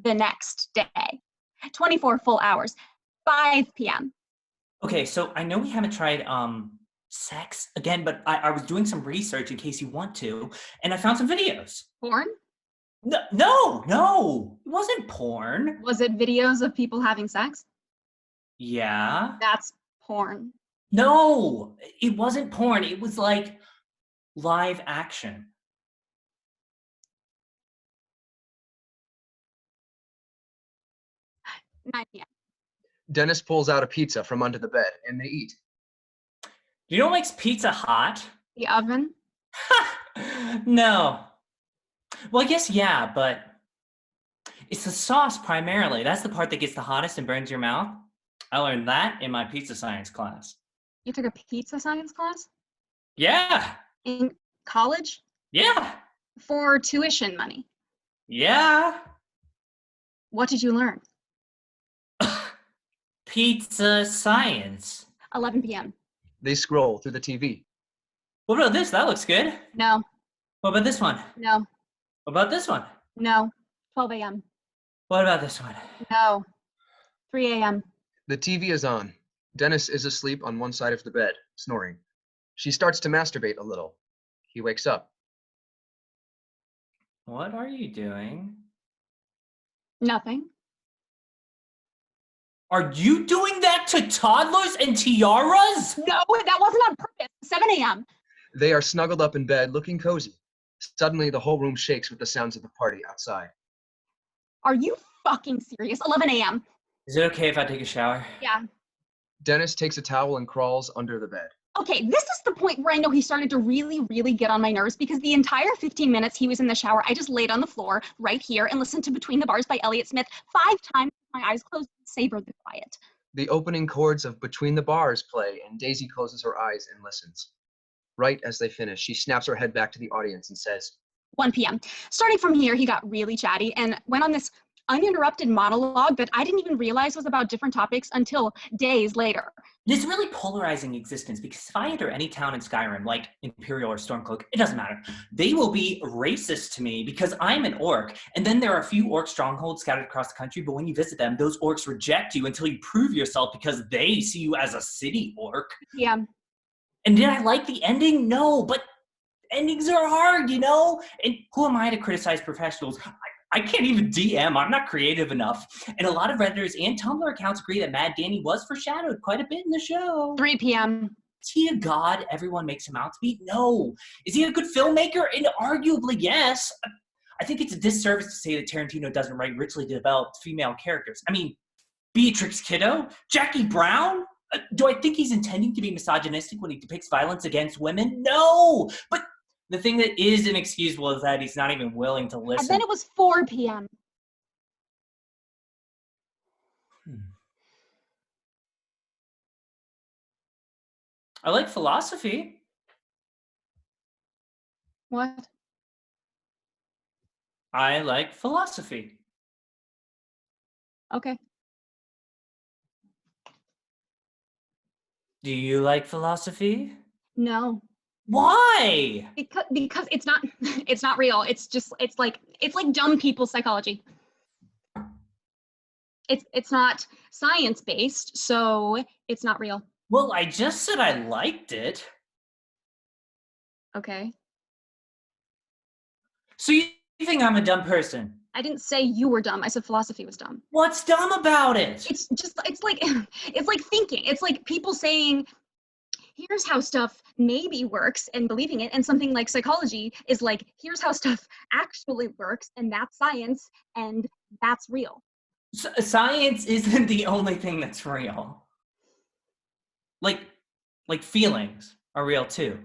Speaker 1: the next day. 24 full hours. 5 p.m.
Speaker 6: Okay, so I know we haven't tried sex again, but I was doing some research in case you want to, and I found some videos.
Speaker 1: Porn?
Speaker 6: No, it wasn't porn.
Speaker 1: Was it videos of people having sex?
Speaker 6: Yeah.
Speaker 1: That's porn.
Speaker 6: No, it wasn't porn. It was like live action.
Speaker 1: Nine p.m.
Speaker 3: Dennis pulls out a pizza from under the bed and they eat.
Speaker 6: Do you know what makes pizza hot?
Speaker 1: The oven?
Speaker 6: No. Well, I guess yeah, but it's the sauce primarily. That's the part that gets the hottest and burns your mouth. I learned that in my pizza science class.
Speaker 1: You took a pizza science class?
Speaker 6: Yeah.
Speaker 1: In college?
Speaker 6: Yeah.
Speaker 1: For tuition money.
Speaker 6: Yeah.
Speaker 1: What did you learn?
Speaker 6: Pizza science.
Speaker 1: 11 p.m.
Speaker 3: They scroll through the TV.
Speaker 6: What about this? That looks good.
Speaker 1: No.
Speaker 6: What about this one?
Speaker 1: No.
Speaker 6: What about this one?
Speaker 1: No. 12 a.m.
Speaker 6: What about this one?
Speaker 1: No. 3 a.m.
Speaker 3: The TV is on. Dennis is asleep on one side of the bed, snoring. She starts to masturbate a little. He wakes up.
Speaker 6: What are you doing?
Speaker 1: Nothing.
Speaker 6: Are you doing that to toddlers and tiaras?
Speaker 1: No, that wasn't on purpose. 7 a.m.
Speaker 3: They are snuggled up in bed, looking cozy. Suddenly, the whole room shakes with the sounds of the party outside.
Speaker 1: Are you fucking serious? 11 a.m.
Speaker 6: Is it okay if I take a shower?
Speaker 1: Yeah.
Speaker 3: Dennis takes a towel and crawls under the bed.
Speaker 1: Okay, this is the point where I know he started to really get on my nerves because the entire 15 minutes he was in the shower, I just laid on the floor right here and listened to Between the Bars by Elliott Smith 5 times with my eyes closed and savored the quiet.
Speaker 3: The opening chords of Between the Bars play, and Daisy closes her eyes and listens. Right as they finish, she snaps her head back to the audience and says,
Speaker 1: 1 p.m. Starting from here, he got really chatty and went on this uninterrupted monologue that I didn't even realize was about different topics until days later.
Speaker 6: It's really polarizing existence because if I enter any town in Skyrim, like Imperial or Stormcloak, it doesn't matter. They will be racist to me because I'm an orc, and then there are a few orc strongholds scattered across the country, but when you visit them, those orcs reject you until you prove yourself because they see you as a city orc.
Speaker 1: Yeah.
Speaker 6: And did I like the ending? No, but endings are hard, you know? And who am I to criticize professionals? I can't even DM. I'm not creative enough. And a lot of Redditors and Tumblr accounts agree that Mad Danny was foreshadowed quite a bit in the show.
Speaker 1: 3 p.m.
Speaker 6: Is he a god everyone makes him out to be? No. Is he a good filmmaker? And arguably, yes. I think it's a disservice to say that Tarantino doesn't write richly developed female characters. I mean, Beatrix Kiddo? Jackie Brown? Do I think he's intending to be misogynistic when he depicts violence against women? No. But the thing that is inexcusable is that he's not even willing to listen.
Speaker 1: And then it was 4 p.m.
Speaker 6: I like philosophy.
Speaker 1: What?
Speaker 6: I like philosophy.
Speaker 1: Okay.
Speaker 6: Do you like philosophy?
Speaker 1: No.
Speaker 6: Why?
Speaker 1: Because it's not real. It's like dumb people psychology. It's not science based, so it's not real.
Speaker 6: Well, I just said I liked it.
Speaker 1: Okay.
Speaker 6: So you think I'm a dumb person?
Speaker 1: I didn't say you were dumb. I said philosophy was dumb.
Speaker 6: What's dumb about it?
Speaker 1: It's like it's like thinking. It's like people saying, here's how stuff maybe works and believing it. And something like psychology is like, here's how stuff actually works, and that's science, and that's real.
Speaker 6: Science isn't the only thing that's real. Like feelings are real too.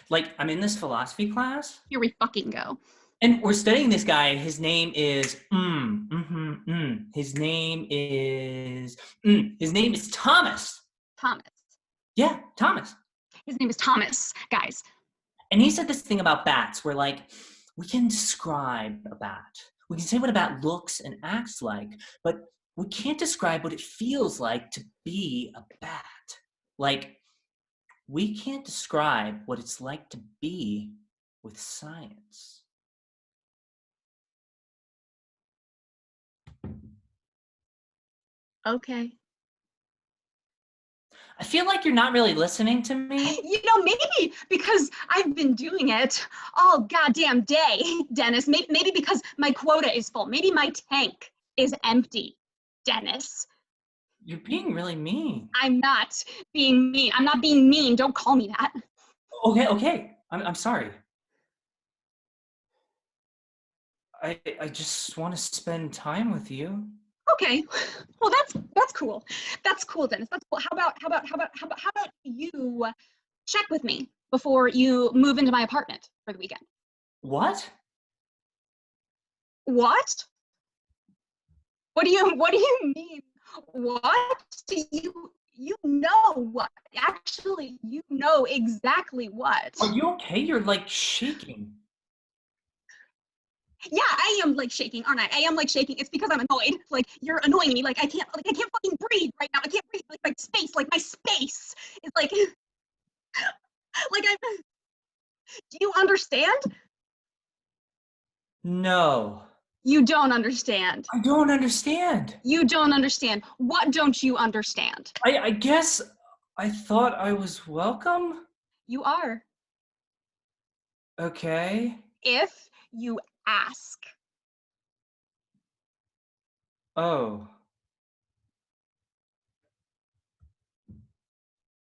Speaker 6: Like, I'm in this philosophy class.
Speaker 1: Here we fucking go.
Speaker 6: And we're studying this guy. His name is His name is Thomas.
Speaker 1: Thomas.
Speaker 6: Yeah, Thomas.
Speaker 1: His name is Thomas, guys.
Speaker 6: And he said this thing about bats where, like, we can describe a bat. We can say what a bat looks and acts like, but we can't describe what it feels like to be a bat. Like, we can't describe what it's like to be with science.
Speaker 1: Okay.
Speaker 6: I feel like you're not really listening to me.
Speaker 1: You know, maybe because I've been doing it all goddamn day, Dennis. Maybe because my quota is full. Maybe my tank is empty, Dennis.
Speaker 6: You're being really mean.
Speaker 1: I'm not being mean. I'm not being mean. Don't call me that.
Speaker 6: Okay. I'm sorry. I just want to spend time with you.
Speaker 1: Okay. Well, that's cool. That's cool, Dennis. That's cool. How about you check with me before you move into my apartment for the weekend?
Speaker 6: What?
Speaker 1: What? What do you mean? What? You know what? Actually, you know exactly what.
Speaker 6: Are you okay? You're like shaking.
Speaker 1: Yeah, I am like shaking, aren't I? I am like shaking. It's because I'm annoyed. Like, you're annoying me. Like I can't fucking breathe right now. I can't breathe. Like my space is like I'm. Do you understand?
Speaker 6: No.
Speaker 1: You don't understand.
Speaker 6: I don't understand.
Speaker 1: You don't understand. What don't you understand?
Speaker 6: I guess I thought I was welcome.
Speaker 1: You are.
Speaker 6: Okay.
Speaker 1: If you ask.
Speaker 6: Oh.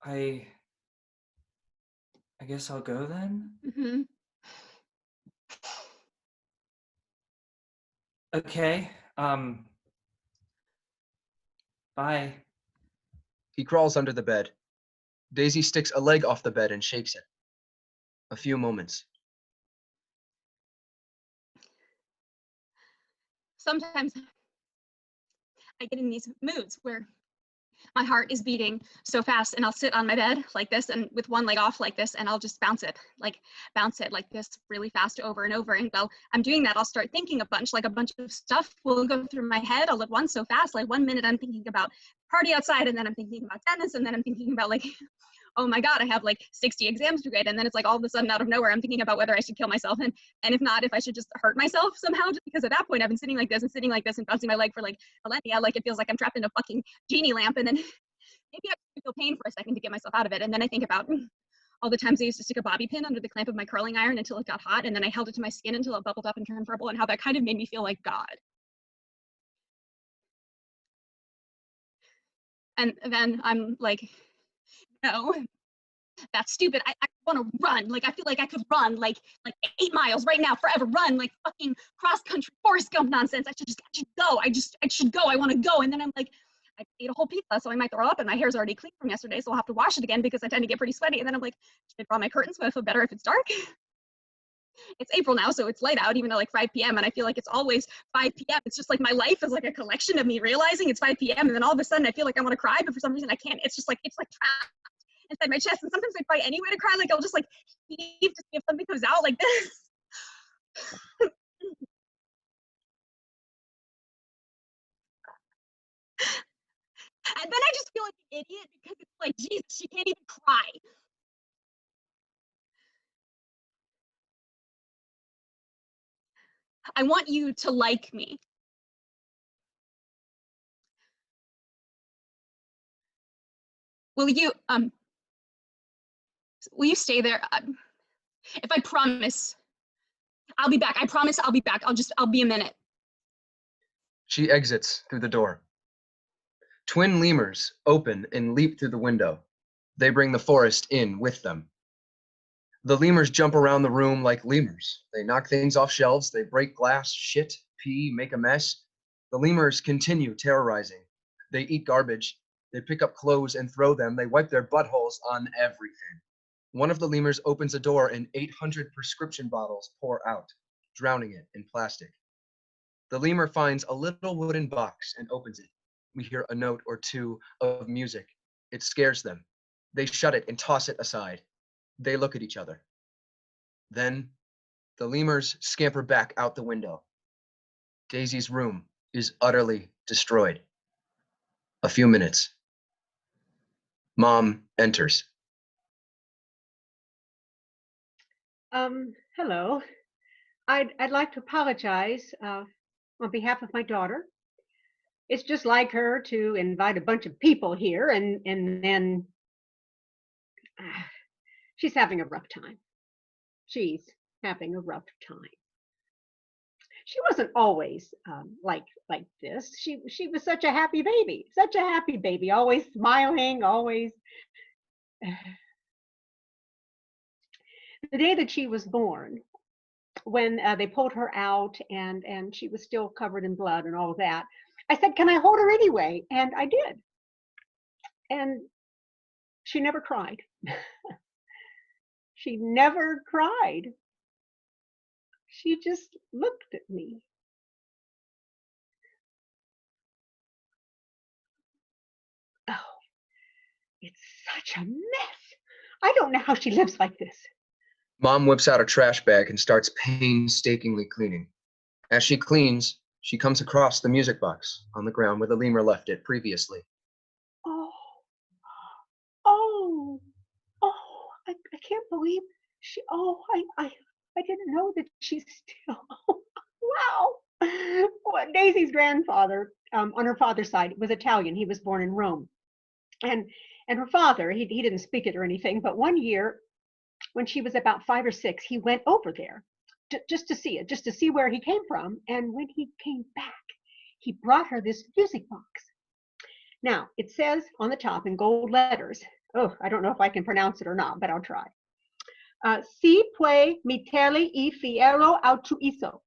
Speaker 6: I guess I'll go then.
Speaker 1: Mm-hmm.
Speaker 6: Okay. Bye.
Speaker 3: He crawls under the bed. Daisy sticks a leg off the bed and shakes it. A few moments.
Speaker 1: Sometimes I get in these moods where my heart is beating so fast, and I'll sit on my bed like this and with one leg off like this, and I'll just bounce it like this really fast over and over. And while I'm doing that, I'll start thinking a bunch of stuff will go through my head all at once so fast. Like 1 minute I'm thinking about party outside, and then I'm thinking about Dennis, and then I'm thinking about like, oh my God, I have like 60 exams to grade. And then it's like all of a sudden out of nowhere, I'm thinking about whether I should kill myself. And if not, if I should just hurt myself somehow, just because at that point I've been sitting like this and bouncing my leg for like millennia. Like it feels like I'm trapped in a fucking genie lamp. And then maybe I feel pain for a second to get myself out of it. And then I think about all the times I used to stick a bobby pin under the clamp of my curling iron until it got hot. And then I held it to my skin until it bubbled up and turned purple, and how that kind of made me feel like God. And then I'm like, no, that's stupid. I want to run. Like I feel like I could run like 8 miles right now, forever. Run like fucking cross country Forrest Gump nonsense. I should go. I should go. I want to go. And then I'm like, I ate a whole pizza, so I might throw up, and my hair's already clean from yesterday, so I'll have to wash it again because I tend to get pretty sweaty. And then I'm like, should I draw my curtains so I feel better if it's dark? It's April now, so it's light out, even at like 5 p.m. And I feel like it's always 5 p.m. It's just like my life is like a collection of me realizing it's 5 p.m. And then all of a sudden I feel like I want to cry, but for some reason I can't. It's like trapped inside my chest. And sometimes I find any way to cry, like I'll just like heave to see if something comes out like this. And then I just feel like an idiot because it's like, Jesus, she can't even cry. I want you to like me. Will you stay there? If I promise I'll be back. I promise I'll be back. I'll be a minute.
Speaker 3: She exits through the door. Twin lemurs open and leap through the window. They bring the forest in with them. The lemurs jump around the room like lemurs. They knock things off shelves. They break glass, shit, pee, make a mess. The lemurs continue terrorizing. They eat garbage. They pick up clothes and throw them. They wipe their buttholes on everything. One of the lemurs opens a door and 800 prescription bottles pour out, drowning it in plastic. The lemur finds a little wooden box and opens it. We hear a note or two of music. It scares them. They shut it and toss it aside. They look at each other. Then the lemurs scamper back out the window. Daisy's room is utterly destroyed. A few minutes. Mom enters.
Speaker 5: Hello. I'd like to apologize on behalf of my daughter. It's just like her to invite a bunch of people here and then she's having a rough time. She's having a rough time. She wasn't always like this. She was such a happy baby, always smiling, always. The day that she was born, when they pulled her out and she was still covered in blood and all of that, I said, "Can I hold her anyway?" And I did. And she never cried. She never cried. She just looked at me. Oh, it's such a mess. I don't know how she lives like this.
Speaker 3: Mom whips out a trash bag and starts painstakingly cleaning. As she cleans, she comes across the music box on the ground where the lemur left it previously.
Speaker 5: I can't believe I didn't know that she's still, wow. Well, Daisy's grandfather, on her father's side, was Italian. He was born in Rome. And her father, he didn't speak it or anything, but one year when she was about 5 or 6, he went over there just to see it, just to see where he came from. And when he came back, he brought her this music box. Now, it says on the top in gold letters, oh, I don't know if I can pronounce it or not, but I'll try. Si puoi metterli I fiero altruiso.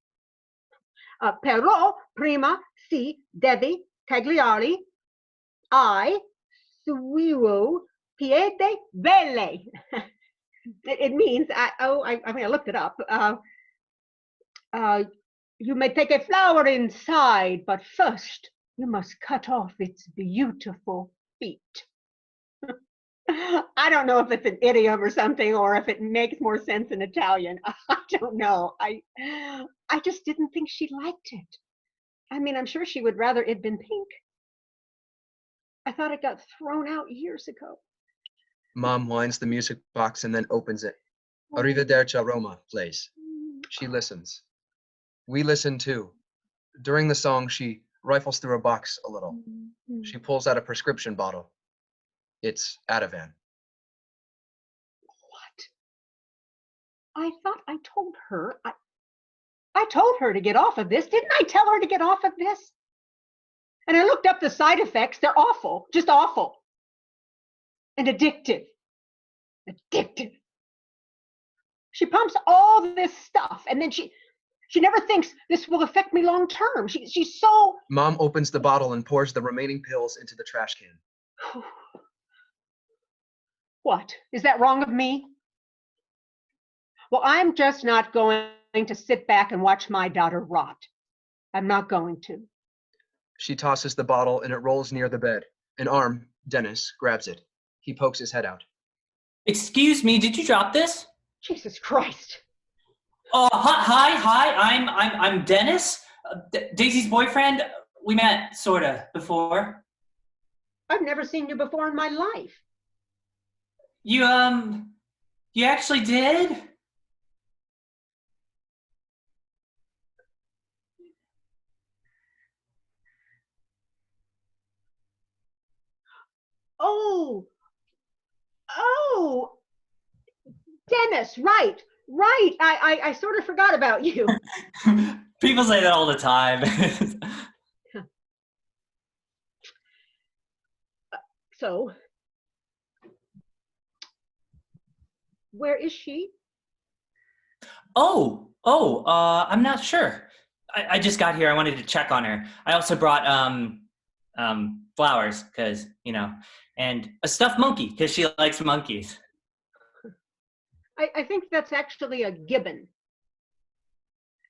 Speaker 5: Però prima si devi tagliarli I suo piede velle. It means, I mean, I looked it up. You may take a flower inside, but first you must cut off its beautiful feet. I don't know if it's an idiom or something, or if it makes more sense in Italian. I don't know. I just didn't think she liked it. I mean, I'm sure she would rather it'd been pink. I thought it got thrown out years ago.
Speaker 3: Mom winds the music box and then opens it. Arrivederci Roma plays. She listens. We listen too. During the song, she rifles through a box a little. She pulls out a prescription bottle. It's Ativan.
Speaker 5: What? I thought I told her. I told her to get off of this. Didn't I tell her to get off of this? And I looked up the side effects. They're awful, just awful. And addictive. Addictive. She pumps all this stuff, and then she never thinks this will affect me long term. She's so.
Speaker 3: Mom opens the bottle and pours the remaining pills into the trash can.
Speaker 5: What? Is that wrong of me? Well, I'm just not going to sit back and watch my daughter rot. I'm not going to.
Speaker 3: She tosses the bottle and it rolls near the bed. An arm, Dennis, grabs it. He pokes his head out.
Speaker 6: Excuse me, did you drop this?
Speaker 5: Jesus Christ.
Speaker 6: Hi, I'm Dennis, Daisy's boyfriend. We met, sorta, before.
Speaker 5: I've never seen you before in my life.
Speaker 6: You actually did?
Speaker 5: Oh, Dennis, right. Right. I sort of forgot about you.
Speaker 6: People say that all the time.
Speaker 5: So, where is she?
Speaker 6: I'm not sure. I just got here. I wanted to check on her. I also brought flowers because, and a stuffed monkey because she likes monkeys.
Speaker 5: I think that's actually a gibbon.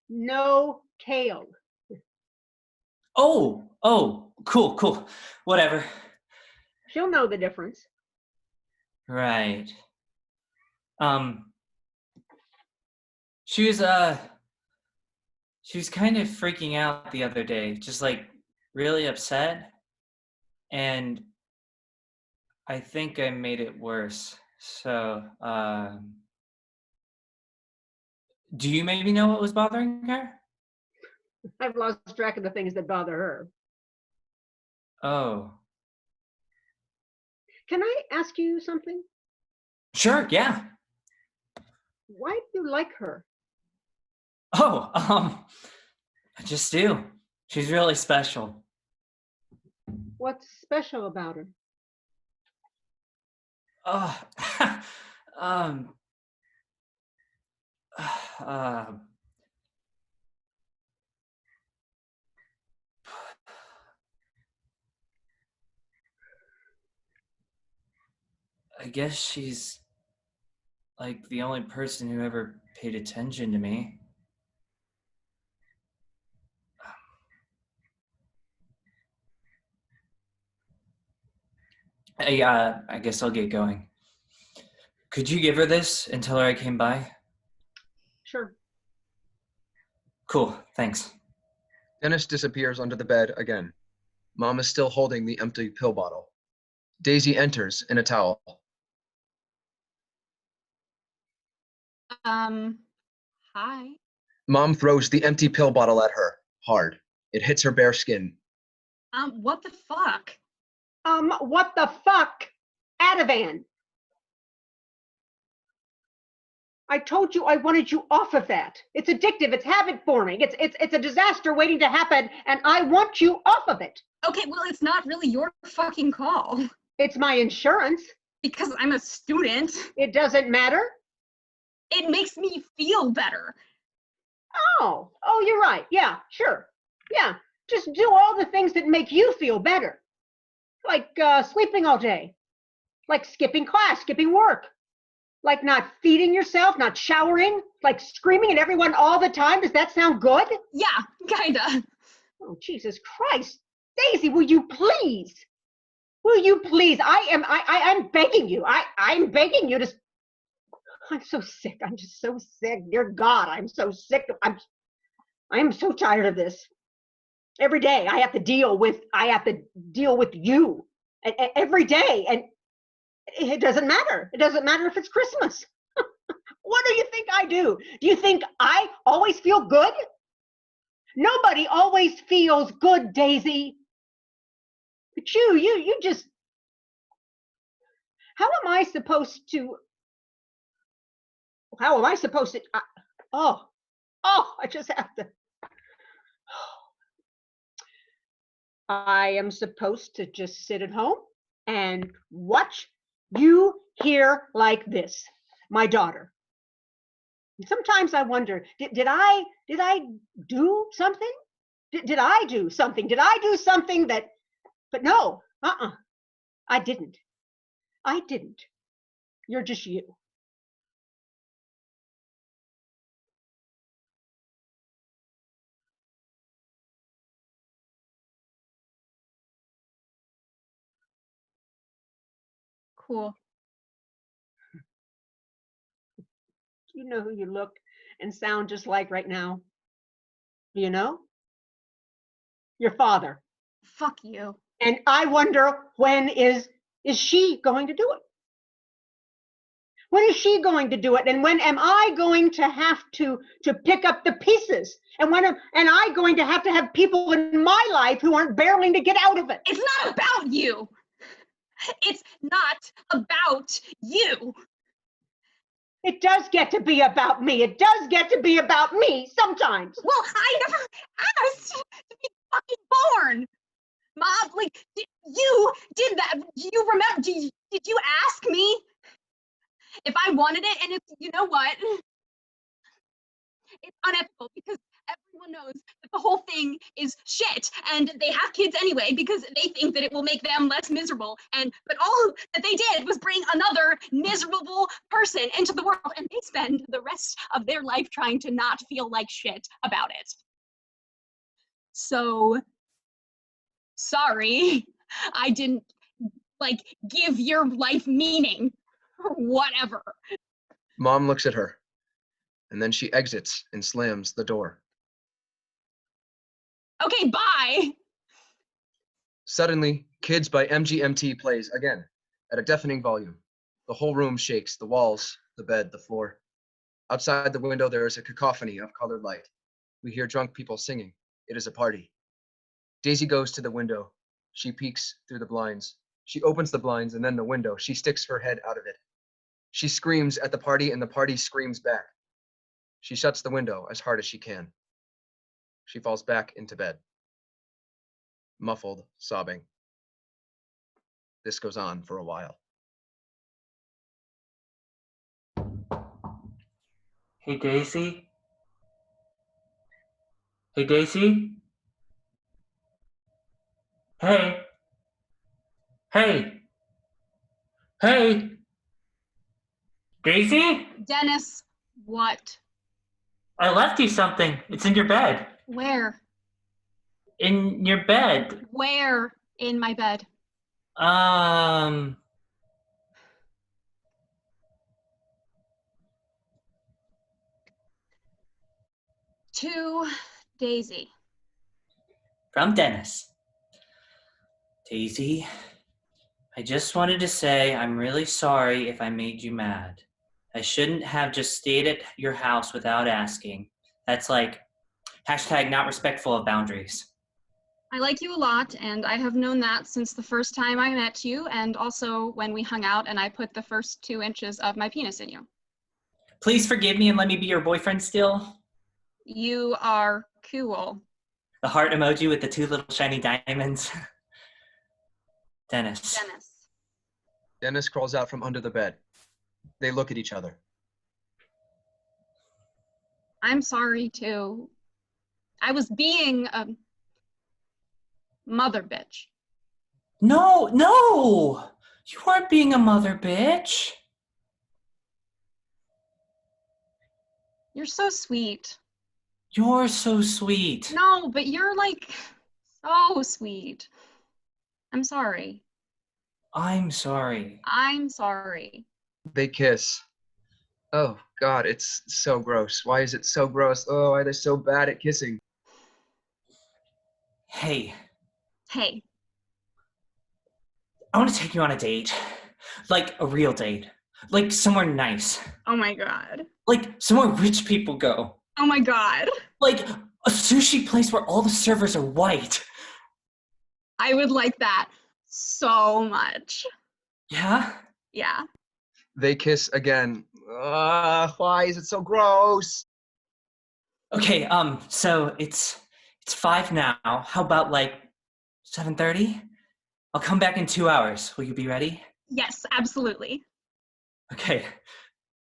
Speaker 5: No tail.
Speaker 6: Oh, cool. Whatever.
Speaker 5: She'll know the difference.
Speaker 6: Right. She was kind of freaking out the other day, just like really upset. And I think I made it worse. So, do you maybe know what was bothering her?
Speaker 5: I've lost track of the things that bother her.
Speaker 6: Oh.
Speaker 5: Can I ask you something?
Speaker 6: Sure, yeah.
Speaker 5: Why do you like her?
Speaker 6: Oh, I just do. She's really special.
Speaker 5: What's special about her?
Speaker 6: Um, uh, I guess she's like the only person who ever paid attention to me. I guess I'll get going. Could you give her this and tell her I came by?
Speaker 5: Sure.
Speaker 6: Cool, thanks.
Speaker 3: Dennis disappears under the bed again. Mom is still holding the empty pill bottle. Daisy enters in a towel.
Speaker 1: Hi.
Speaker 3: Mom throws the empty pill bottle at her, hard. It hits her bare skin.
Speaker 1: What the fuck?
Speaker 5: What the fuck? Ativan. I told you I wanted you off of that. It's addictive. It's habit forming. It's a disaster waiting to happen, and I want you off of it.
Speaker 1: Okay, well, it's not really your fucking call.
Speaker 5: It's my insurance.
Speaker 1: Because I'm a student.
Speaker 5: It doesn't matter.
Speaker 1: It makes me feel better.
Speaker 5: Oh, you're right. Yeah, sure. Yeah, just do all the things that make you feel better. Like sleeping all day. Like skipping class, skipping work. Like not feeding yourself, not showering, like screaming at everyone all the time. Does that sound good?
Speaker 1: Yeah, kinda.
Speaker 5: Oh, Jesus Christ. Daisy, will you please? Will you please? I'm begging you. I'm begging you to. I'm so sick. I'm just so sick. Dear God, I'm so sick. I'm so tired of this. Every day I have to deal with you every day. And it doesn't matter. It doesn't matter if it's Christmas. What do you think I do? Do you think I always feel good? Nobody always feels good, Daisy. But you just, how am I supposed to, I just have to. I am supposed to just sit at home and watch you here like this, my daughter. Sometimes I wonder, did I do something? Did I do something? Did I do something that, but no, I didn't. You're just you.
Speaker 1: Cool.
Speaker 5: You know who you look and sound just like right now? Do you know? Your father.
Speaker 1: Fuck you.
Speaker 5: And I wonder, when is she going to do it? When is she going to do it? And when am I going to have to pick up the pieces? And when am I going to have people in my life who aren't barreling to get out of it?
Speaker 1: It's not about you. It's not about you.
Speaker 5: It does get to be about me. It does get to be about me sometimes.
Speaker 1: Well, I never asked to be fucking born. Mom, like, you did that. Do you remember? Did you ask me if I wanted it? And it's, you know what? It's unethical because everyone knows that the whole thing is shit, and they have kids anyway because they think that it will make them less miserable. But all that they did was bring another miserable person into the world, and they spend the rest of their life trying to not feel like shit about it. So, sorry, I didn't give your life meaning or whatever.
Speaker 3: Mom looks at her, and then she exits and slams the door.
Speaker 1: Okay, bye.
Speaker 3: Suddenly, Kids by MGMT plays again at a deafening volume. The whole room shakes, the walls, the bed, the floor. Outside the window, there is a cacophony of colored light. We hear drunk people singing. It is a party. Daisy goes to the window. She peeks through the blinds. She opens the blinds and then the window. She sticks her head out of it. She screams at the party and the party screams back. She shuts the window as hard as she can. She falls back into bed. Muffled, sobbing. This goes on for a while.
Speaker 6: Hey, Daisy? Hey, Daisy? Hey? Hey? Hey? Daisy?
Speaker 1: Dennis, what?
Speaker 6: I left you something. It's in your bed.
Speaker 1: Where?
Speaker 6: In your bed.
Speaker 1: Where in my bed? To Daisy.
Speaker 6: From Dennis. Daisy, I just wanted to say I'm really sorry if I made you mad. I shouldn't have just stayed at your house without asking. That's like hashtag not respectful of boundaries.
Speaker 1: I like you a lot, and I have known that since the first time I met you, and also when we hung out and I put the first 2 inches of my penis in you.
Speaker 6: Please forgive me and let me be your boyfriend still.
Speaker 1: You are cool.
Speaker 6: The heart emoji with the 2 little shiny diamonds. Dennis.
Speaker 3: Dennis crawls out from under the bed. They look at each other.
Speaker 1: I'm sorry, too. I was being a mother bitch.
Speaker 6: No! You weren't being a mother bitch.
Speaker 1: You're so sweet.
Speaker 6: You're so sweet.
Speaker 1: No, but you're so sweet. I'm sorry.
Speaker 6: I'm sorry.
Speaker 1: I'm sorry.
Speaker 3: They kiss. Oh, God, it's so gross. Why is it so gross? Oh, why are they so bad at kissing?
Speaker 6: Hey.
Speaker 1: Hey.
Speaker 6: I want to take you on a date. Like a real date. Like somewhere nice.
Speaker 1: Oh my God.
Speaker 6: Like somewhere rich people go.
Speaker 1: Oh my God.
Speaker 6: Like a sushi place where all the servers are white.
Speaker 1: I would like that so much.
Speaker 6: Yeah?
Speaker 1: Yeah.
Speaker 3: They kiss again. Why is it so gross?
Speaker 6: Okay, so it's 5 now. How about like 7:30? I'll come back in 2 hours. Will you be ready?
Speaker 1: Yes, absolutely.
Speaker 6: Okay.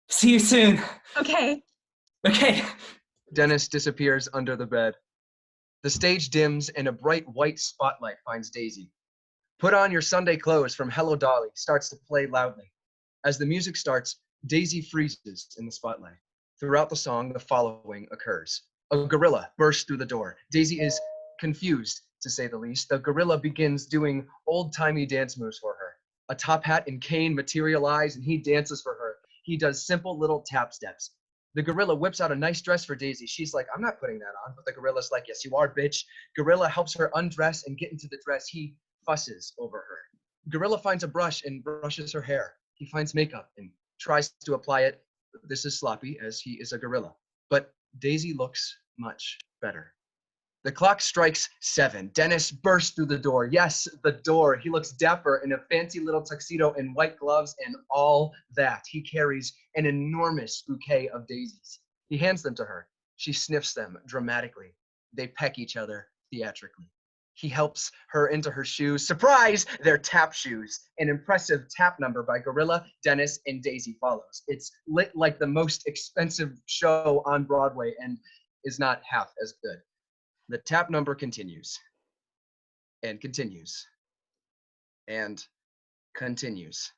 Speaker 6: See you soon.
Speaker 1: Okay.
Speaker 6: Okay.
Speaker 3: Dennis disappears under the bed. The stage dims and a bright white spotlight finds Daisy. Put On Your Sunday Clothes from Hello Dolly starts to play loudly. As the music starts, Daisy freezes in the spotlight. Throughout the song, the following occurs. A gorilla bursts through the door. Daisy is confused, to say the least. The gorilla begins doing old-timey dance moves for her. A top hat and cane materialize, and he dances for her. He does simple little tap steps. The gorilla whips out a nice dress for Daisy. She's like, I'm not putting that on. But the gorilla's like, yes, you are, bitch. Gorilla helps her undress and get into the dress. He fusses over her. Gorilla finds a brush and brushes her hair. He finds makeup and tries to apply it. This is sloppy, as he is a gorilla. But Daisy looks much better. The clock strikes 7. Dennis bursts through the door. Yes, the door. He looks dapper in a fancy little tuxedo and white gloves and all that. He carries an enormous bouquet of daisies. He hands them to her. She sniffs them dramatically. They peck each other theatrically. He helps her into her shoes. Surprise! They're tap shoes. An impressive tap number by Gorilla, Dennis, and Daisy follows. It's lit like the most expensive show on Broadway and is not half as good. The tap number continues and continues and continues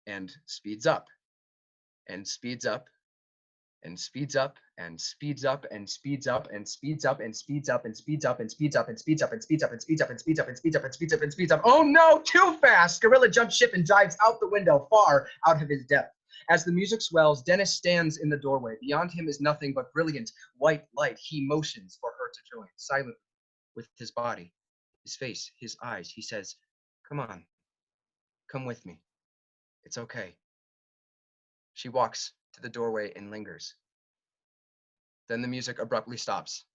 Speaker 3: and speeds up and speeds up and speeds up and speeds up and speeds up and speeds up and speeds up and speeds up and speeds up and speeds up and speeds up and speeds up and speeds up and speeds up and speeds up and speeds up. Oh no, too fast! Gorilla jumps ship and dives out the window, far out of his depth. As the music swells, Dennis stands in the doorway. Beyond him is nothing but brilliant white light. He motions for her to join, silently, with his body, his face, his eyes. He says, "Come on, come with me. It's okay." She walks to the doorway and lingers. Then the music abruptly stops.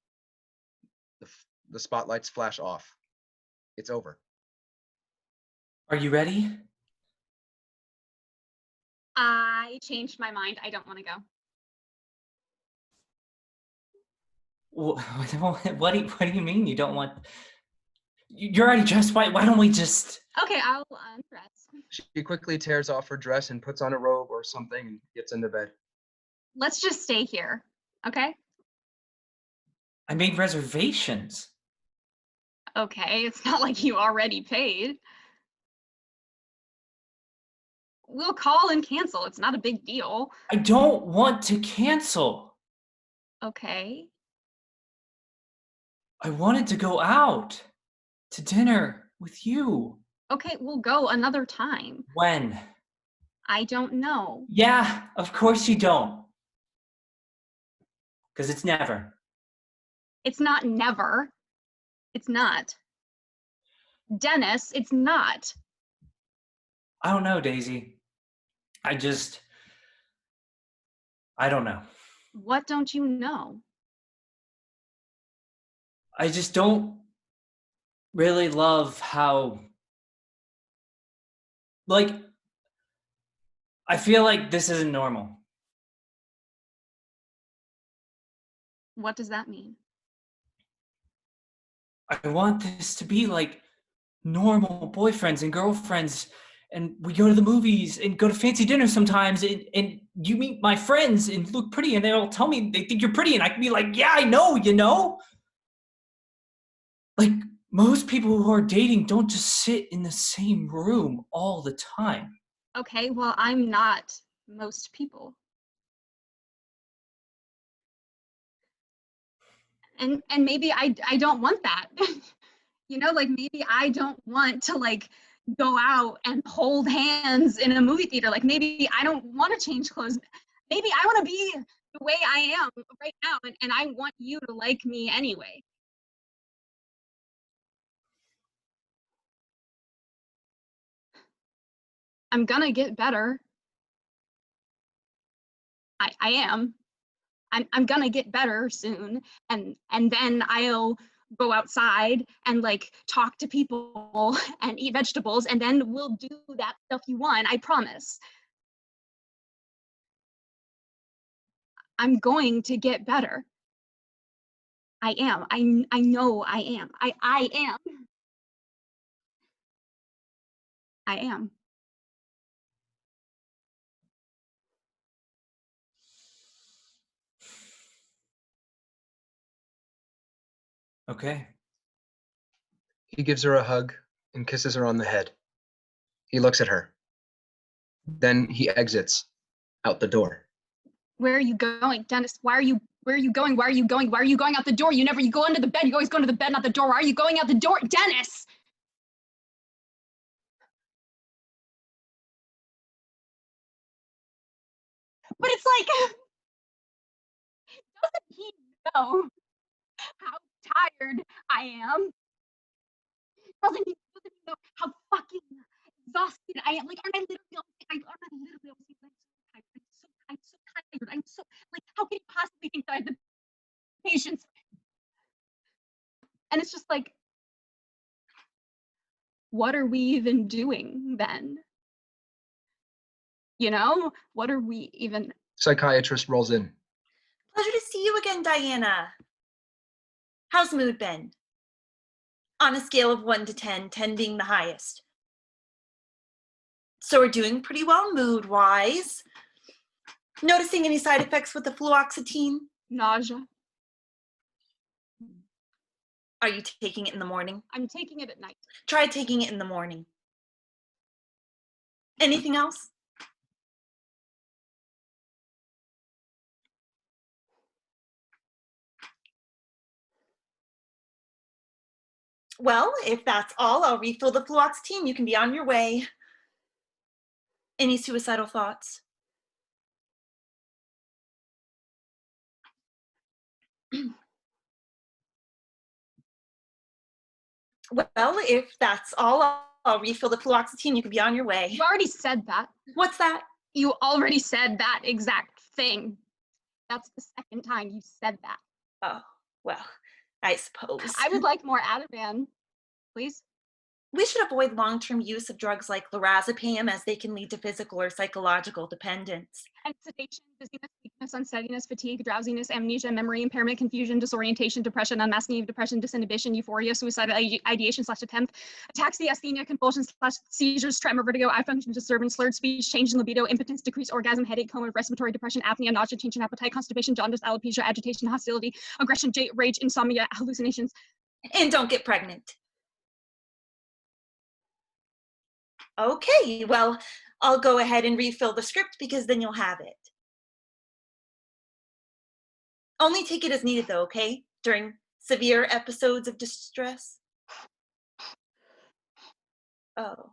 Speaker 3: The spotlights flash off. It's over.
Speaker 6: Are you ready?
Speaker 1: I changed my mind. I don't want to go.
Speaker 6: What do you mean you don't want? You're already dressed. Why don't we just?
Speaker 1: Okay, I'll undress.
Speaker 3: She quickly tears off her dress and puts on a robe or something and gets into bed.
Speaker 1: Let's just stay here, okay?
Speaker 6: I made reservations.
Speaker 1: Okay, it's not like you already paid. We'll call and cancel. It's not a big deal.
Speaker 6: I don't want to cancel.
Speaker 1: Okay.
Speaker 6: I wanted to go out to dinner with you.
Speaker 1: Okay, we'll go another time.
Speaker 6: When?
Speaker 1: I don't know.
Speaker 6: Yeah, of course you don't. Because it's never.
Speaker 1: It's not never. It's not. Dennis, it's not.
Speaker 6: I don't know, Daisy. I don't know.
Speaker 1: What don't you know?
Speaker 6: I just don't really love how, like, I feel like this isn't normal.
Speaker 1: What does that mean?
Speaker 6: I want this to be like normal boyfriends and girlfriends, and we go to the movies and go to fancy dinners sometimes, and you meet my friends and look pretty, and they'll tell me they think you're pretty, and I can be like, yeah, I know, you know? Like, most people who are dating don't just sit in the same room all the time.
Speaker 1: Okay, well, I'm not most people. And maybe I don't want that. You know, like maybe I don't want to like go out and hold hands in a movie theater. Like maybe I don't want to change clothes. Maybe I want to be the way I am right now, and I want you to like me anyway. I'm gonna get better. I am. I'm gonna get better soon, and then I'll go outside and like talk to people and eat vegetables, and then we'll do that stuff you want. I promise. I'm going to get better. I am. I know I am. I am. I am.
Speaker 6: Okay.
Speaker 3: He gives her a hug and kisses her on the head. He looks at her. Then he exits out the door.
Speaker 1: Where are you going, Dennis? Where are you going? Why are you going? Why are you going out the door? You go into the bed. You always go into the bed, not the door. Why are you going out the door, Dennis? But it's like, doesn't he know how tired I am? Doesn't he know how fucking exhausted I am? Like, aren't I literally I'm so tired. I'm so like, how can you possibly think that I have the patience? what are we even doing then? You know, what are we even?
Speaker 3: Psychiatrist rolls in.
Speaker 4: Pleasure to see you again, Diana. How's mood been? On a scale of 1 to 10, 10 being the highest. So we're doing pretty well mood-wise. Noticing any side effects with the fluoxetine?
Speaker 1: Nausea.
Speaker 4: Are you taking it in the morning?
Speaker 1: I'm taking it at night.
Speaker 4: Try taking it in the morning. Anything else? Well, if that's all, I'll refill the fluoxetine. You can be on your way. Any suicidal thoughts? Well, if that's all, I'll refill the fluoxetine. You can be on your way.
Speaker 1: You already said that.
Speaker 4: What's that?
Speaker 1: You already said that exact thing. That's the second time you said that.
Speaker 4: Oh, well, I suppose.
Speaker 1: I would like more Ativan, please.
Speaker 4: We should avoid long-term use of drugs like lorazepam as they can lead to physical or psychological dependence.
Speaker 1: And sedation, dizziness, weakness, unsteadiness, fatigue, drowsiness, amnesia, memory impairment, confusion, disorientation, depression, unmasking of depression, disinhibition, euphoria, suicidal ideation/attempt, ataxia, asthenia, convulsions/seizures, tremor, vertigo, eye function disturbance, slurred speech, change in libido, impotence, decreased orgasm, headache, coma, respiratory depression, apnea, nausea, change in appetite, constipation, jaundice, alopecia, agitation, hostility, aggression, rage, insomnia, hallucinations.
Speaker 4: And don't get pregnant. Okay, well, I'll go ahead and refill the script because then you'll have it. Only take it as needed though, okay? During severe episodes of distress. Oh.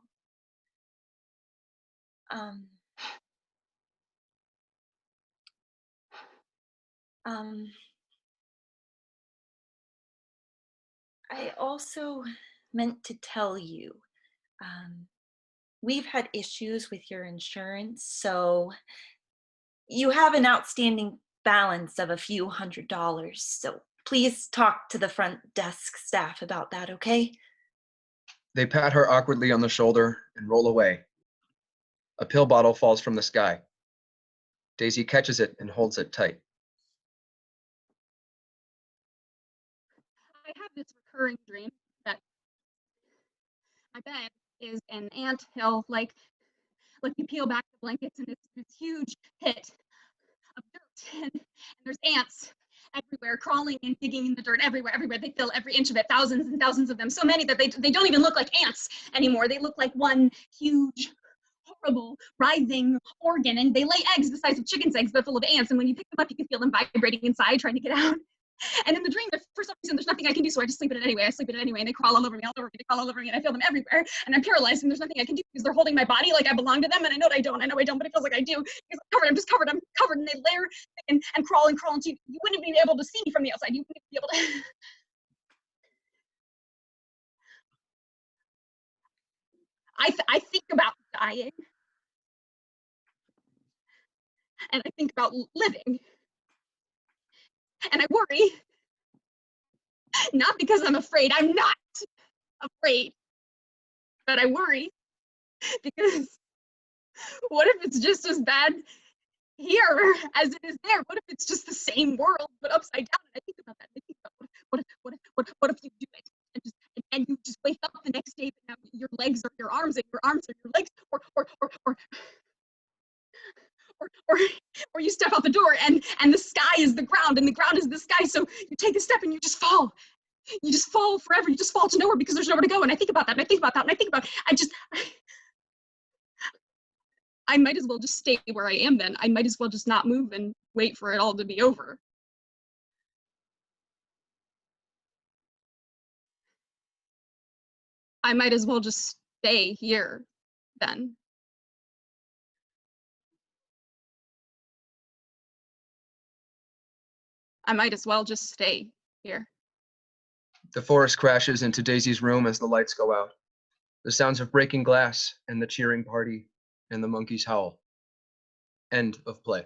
Speaker 4: I also meant to tell you, we've had issues with your insurance, so you have an outstanding balance of a few $100s. So please talk to the front desk staff about that, okay?
Speaker 3: They pat her awkwardly on the shoulder and roll away. A pill bottle falls from the sky. Daisy catches it and holds it tight.
Speaker 1: I have this recurring dream that my bed is an anthill, like you peel back the blankets and it's this huge pit of dirt, and there's ants everywhere, crawling and digging in the dirt everywhere. They fill every inch of it, thousands and thousands of them, so many that they don't even look like ants anymore. They look like one huge, horrible, writhing organ, and they lay eggs the size of chickens' eggs. They're full of ants, and when you pick them up, you can feel them vibrating inside, trying to get out. And in the dream, for some reason, there's nothing I can do, so I just sleep in it anyway. And they crawl all over me, they crawl all over me, and I feel them everywhere, and I'm paralyzed, and there's nothing I can do because they're holding my body like I belong to them, and I know I don't, but it feels like I do, because I'm just covered, and they layer and crawl until you wouldn't be able to see me from the outside. You wouldn't be able to. I think about dying, and I think about living, and I worry. Not because I'm afraid. I'm not afraid. But I worry because what if it's just as bad here as it is there? What if it's just the same world but upside down? And I think about that. I think about what if you do it and you just wake up the next day and now your legs are your arms and your arms are your legs, or you step out the door and the sky is the ground and the ground is the sky. So you take a step and you just fall. You just fall forever. You just fall to nowhere because there's nowhere to go. And I think about that, and I think about that, and I think about, I might as well just stay where I am then. I might as well just not move and wait for it all to be over. I might as well just stay here then. I might as well just stay here.
Speaker 3: The forest crashes into Daisy's room as the lights go out. The sounds of breaking glass and the cheering party and the monkeys howl. End of play.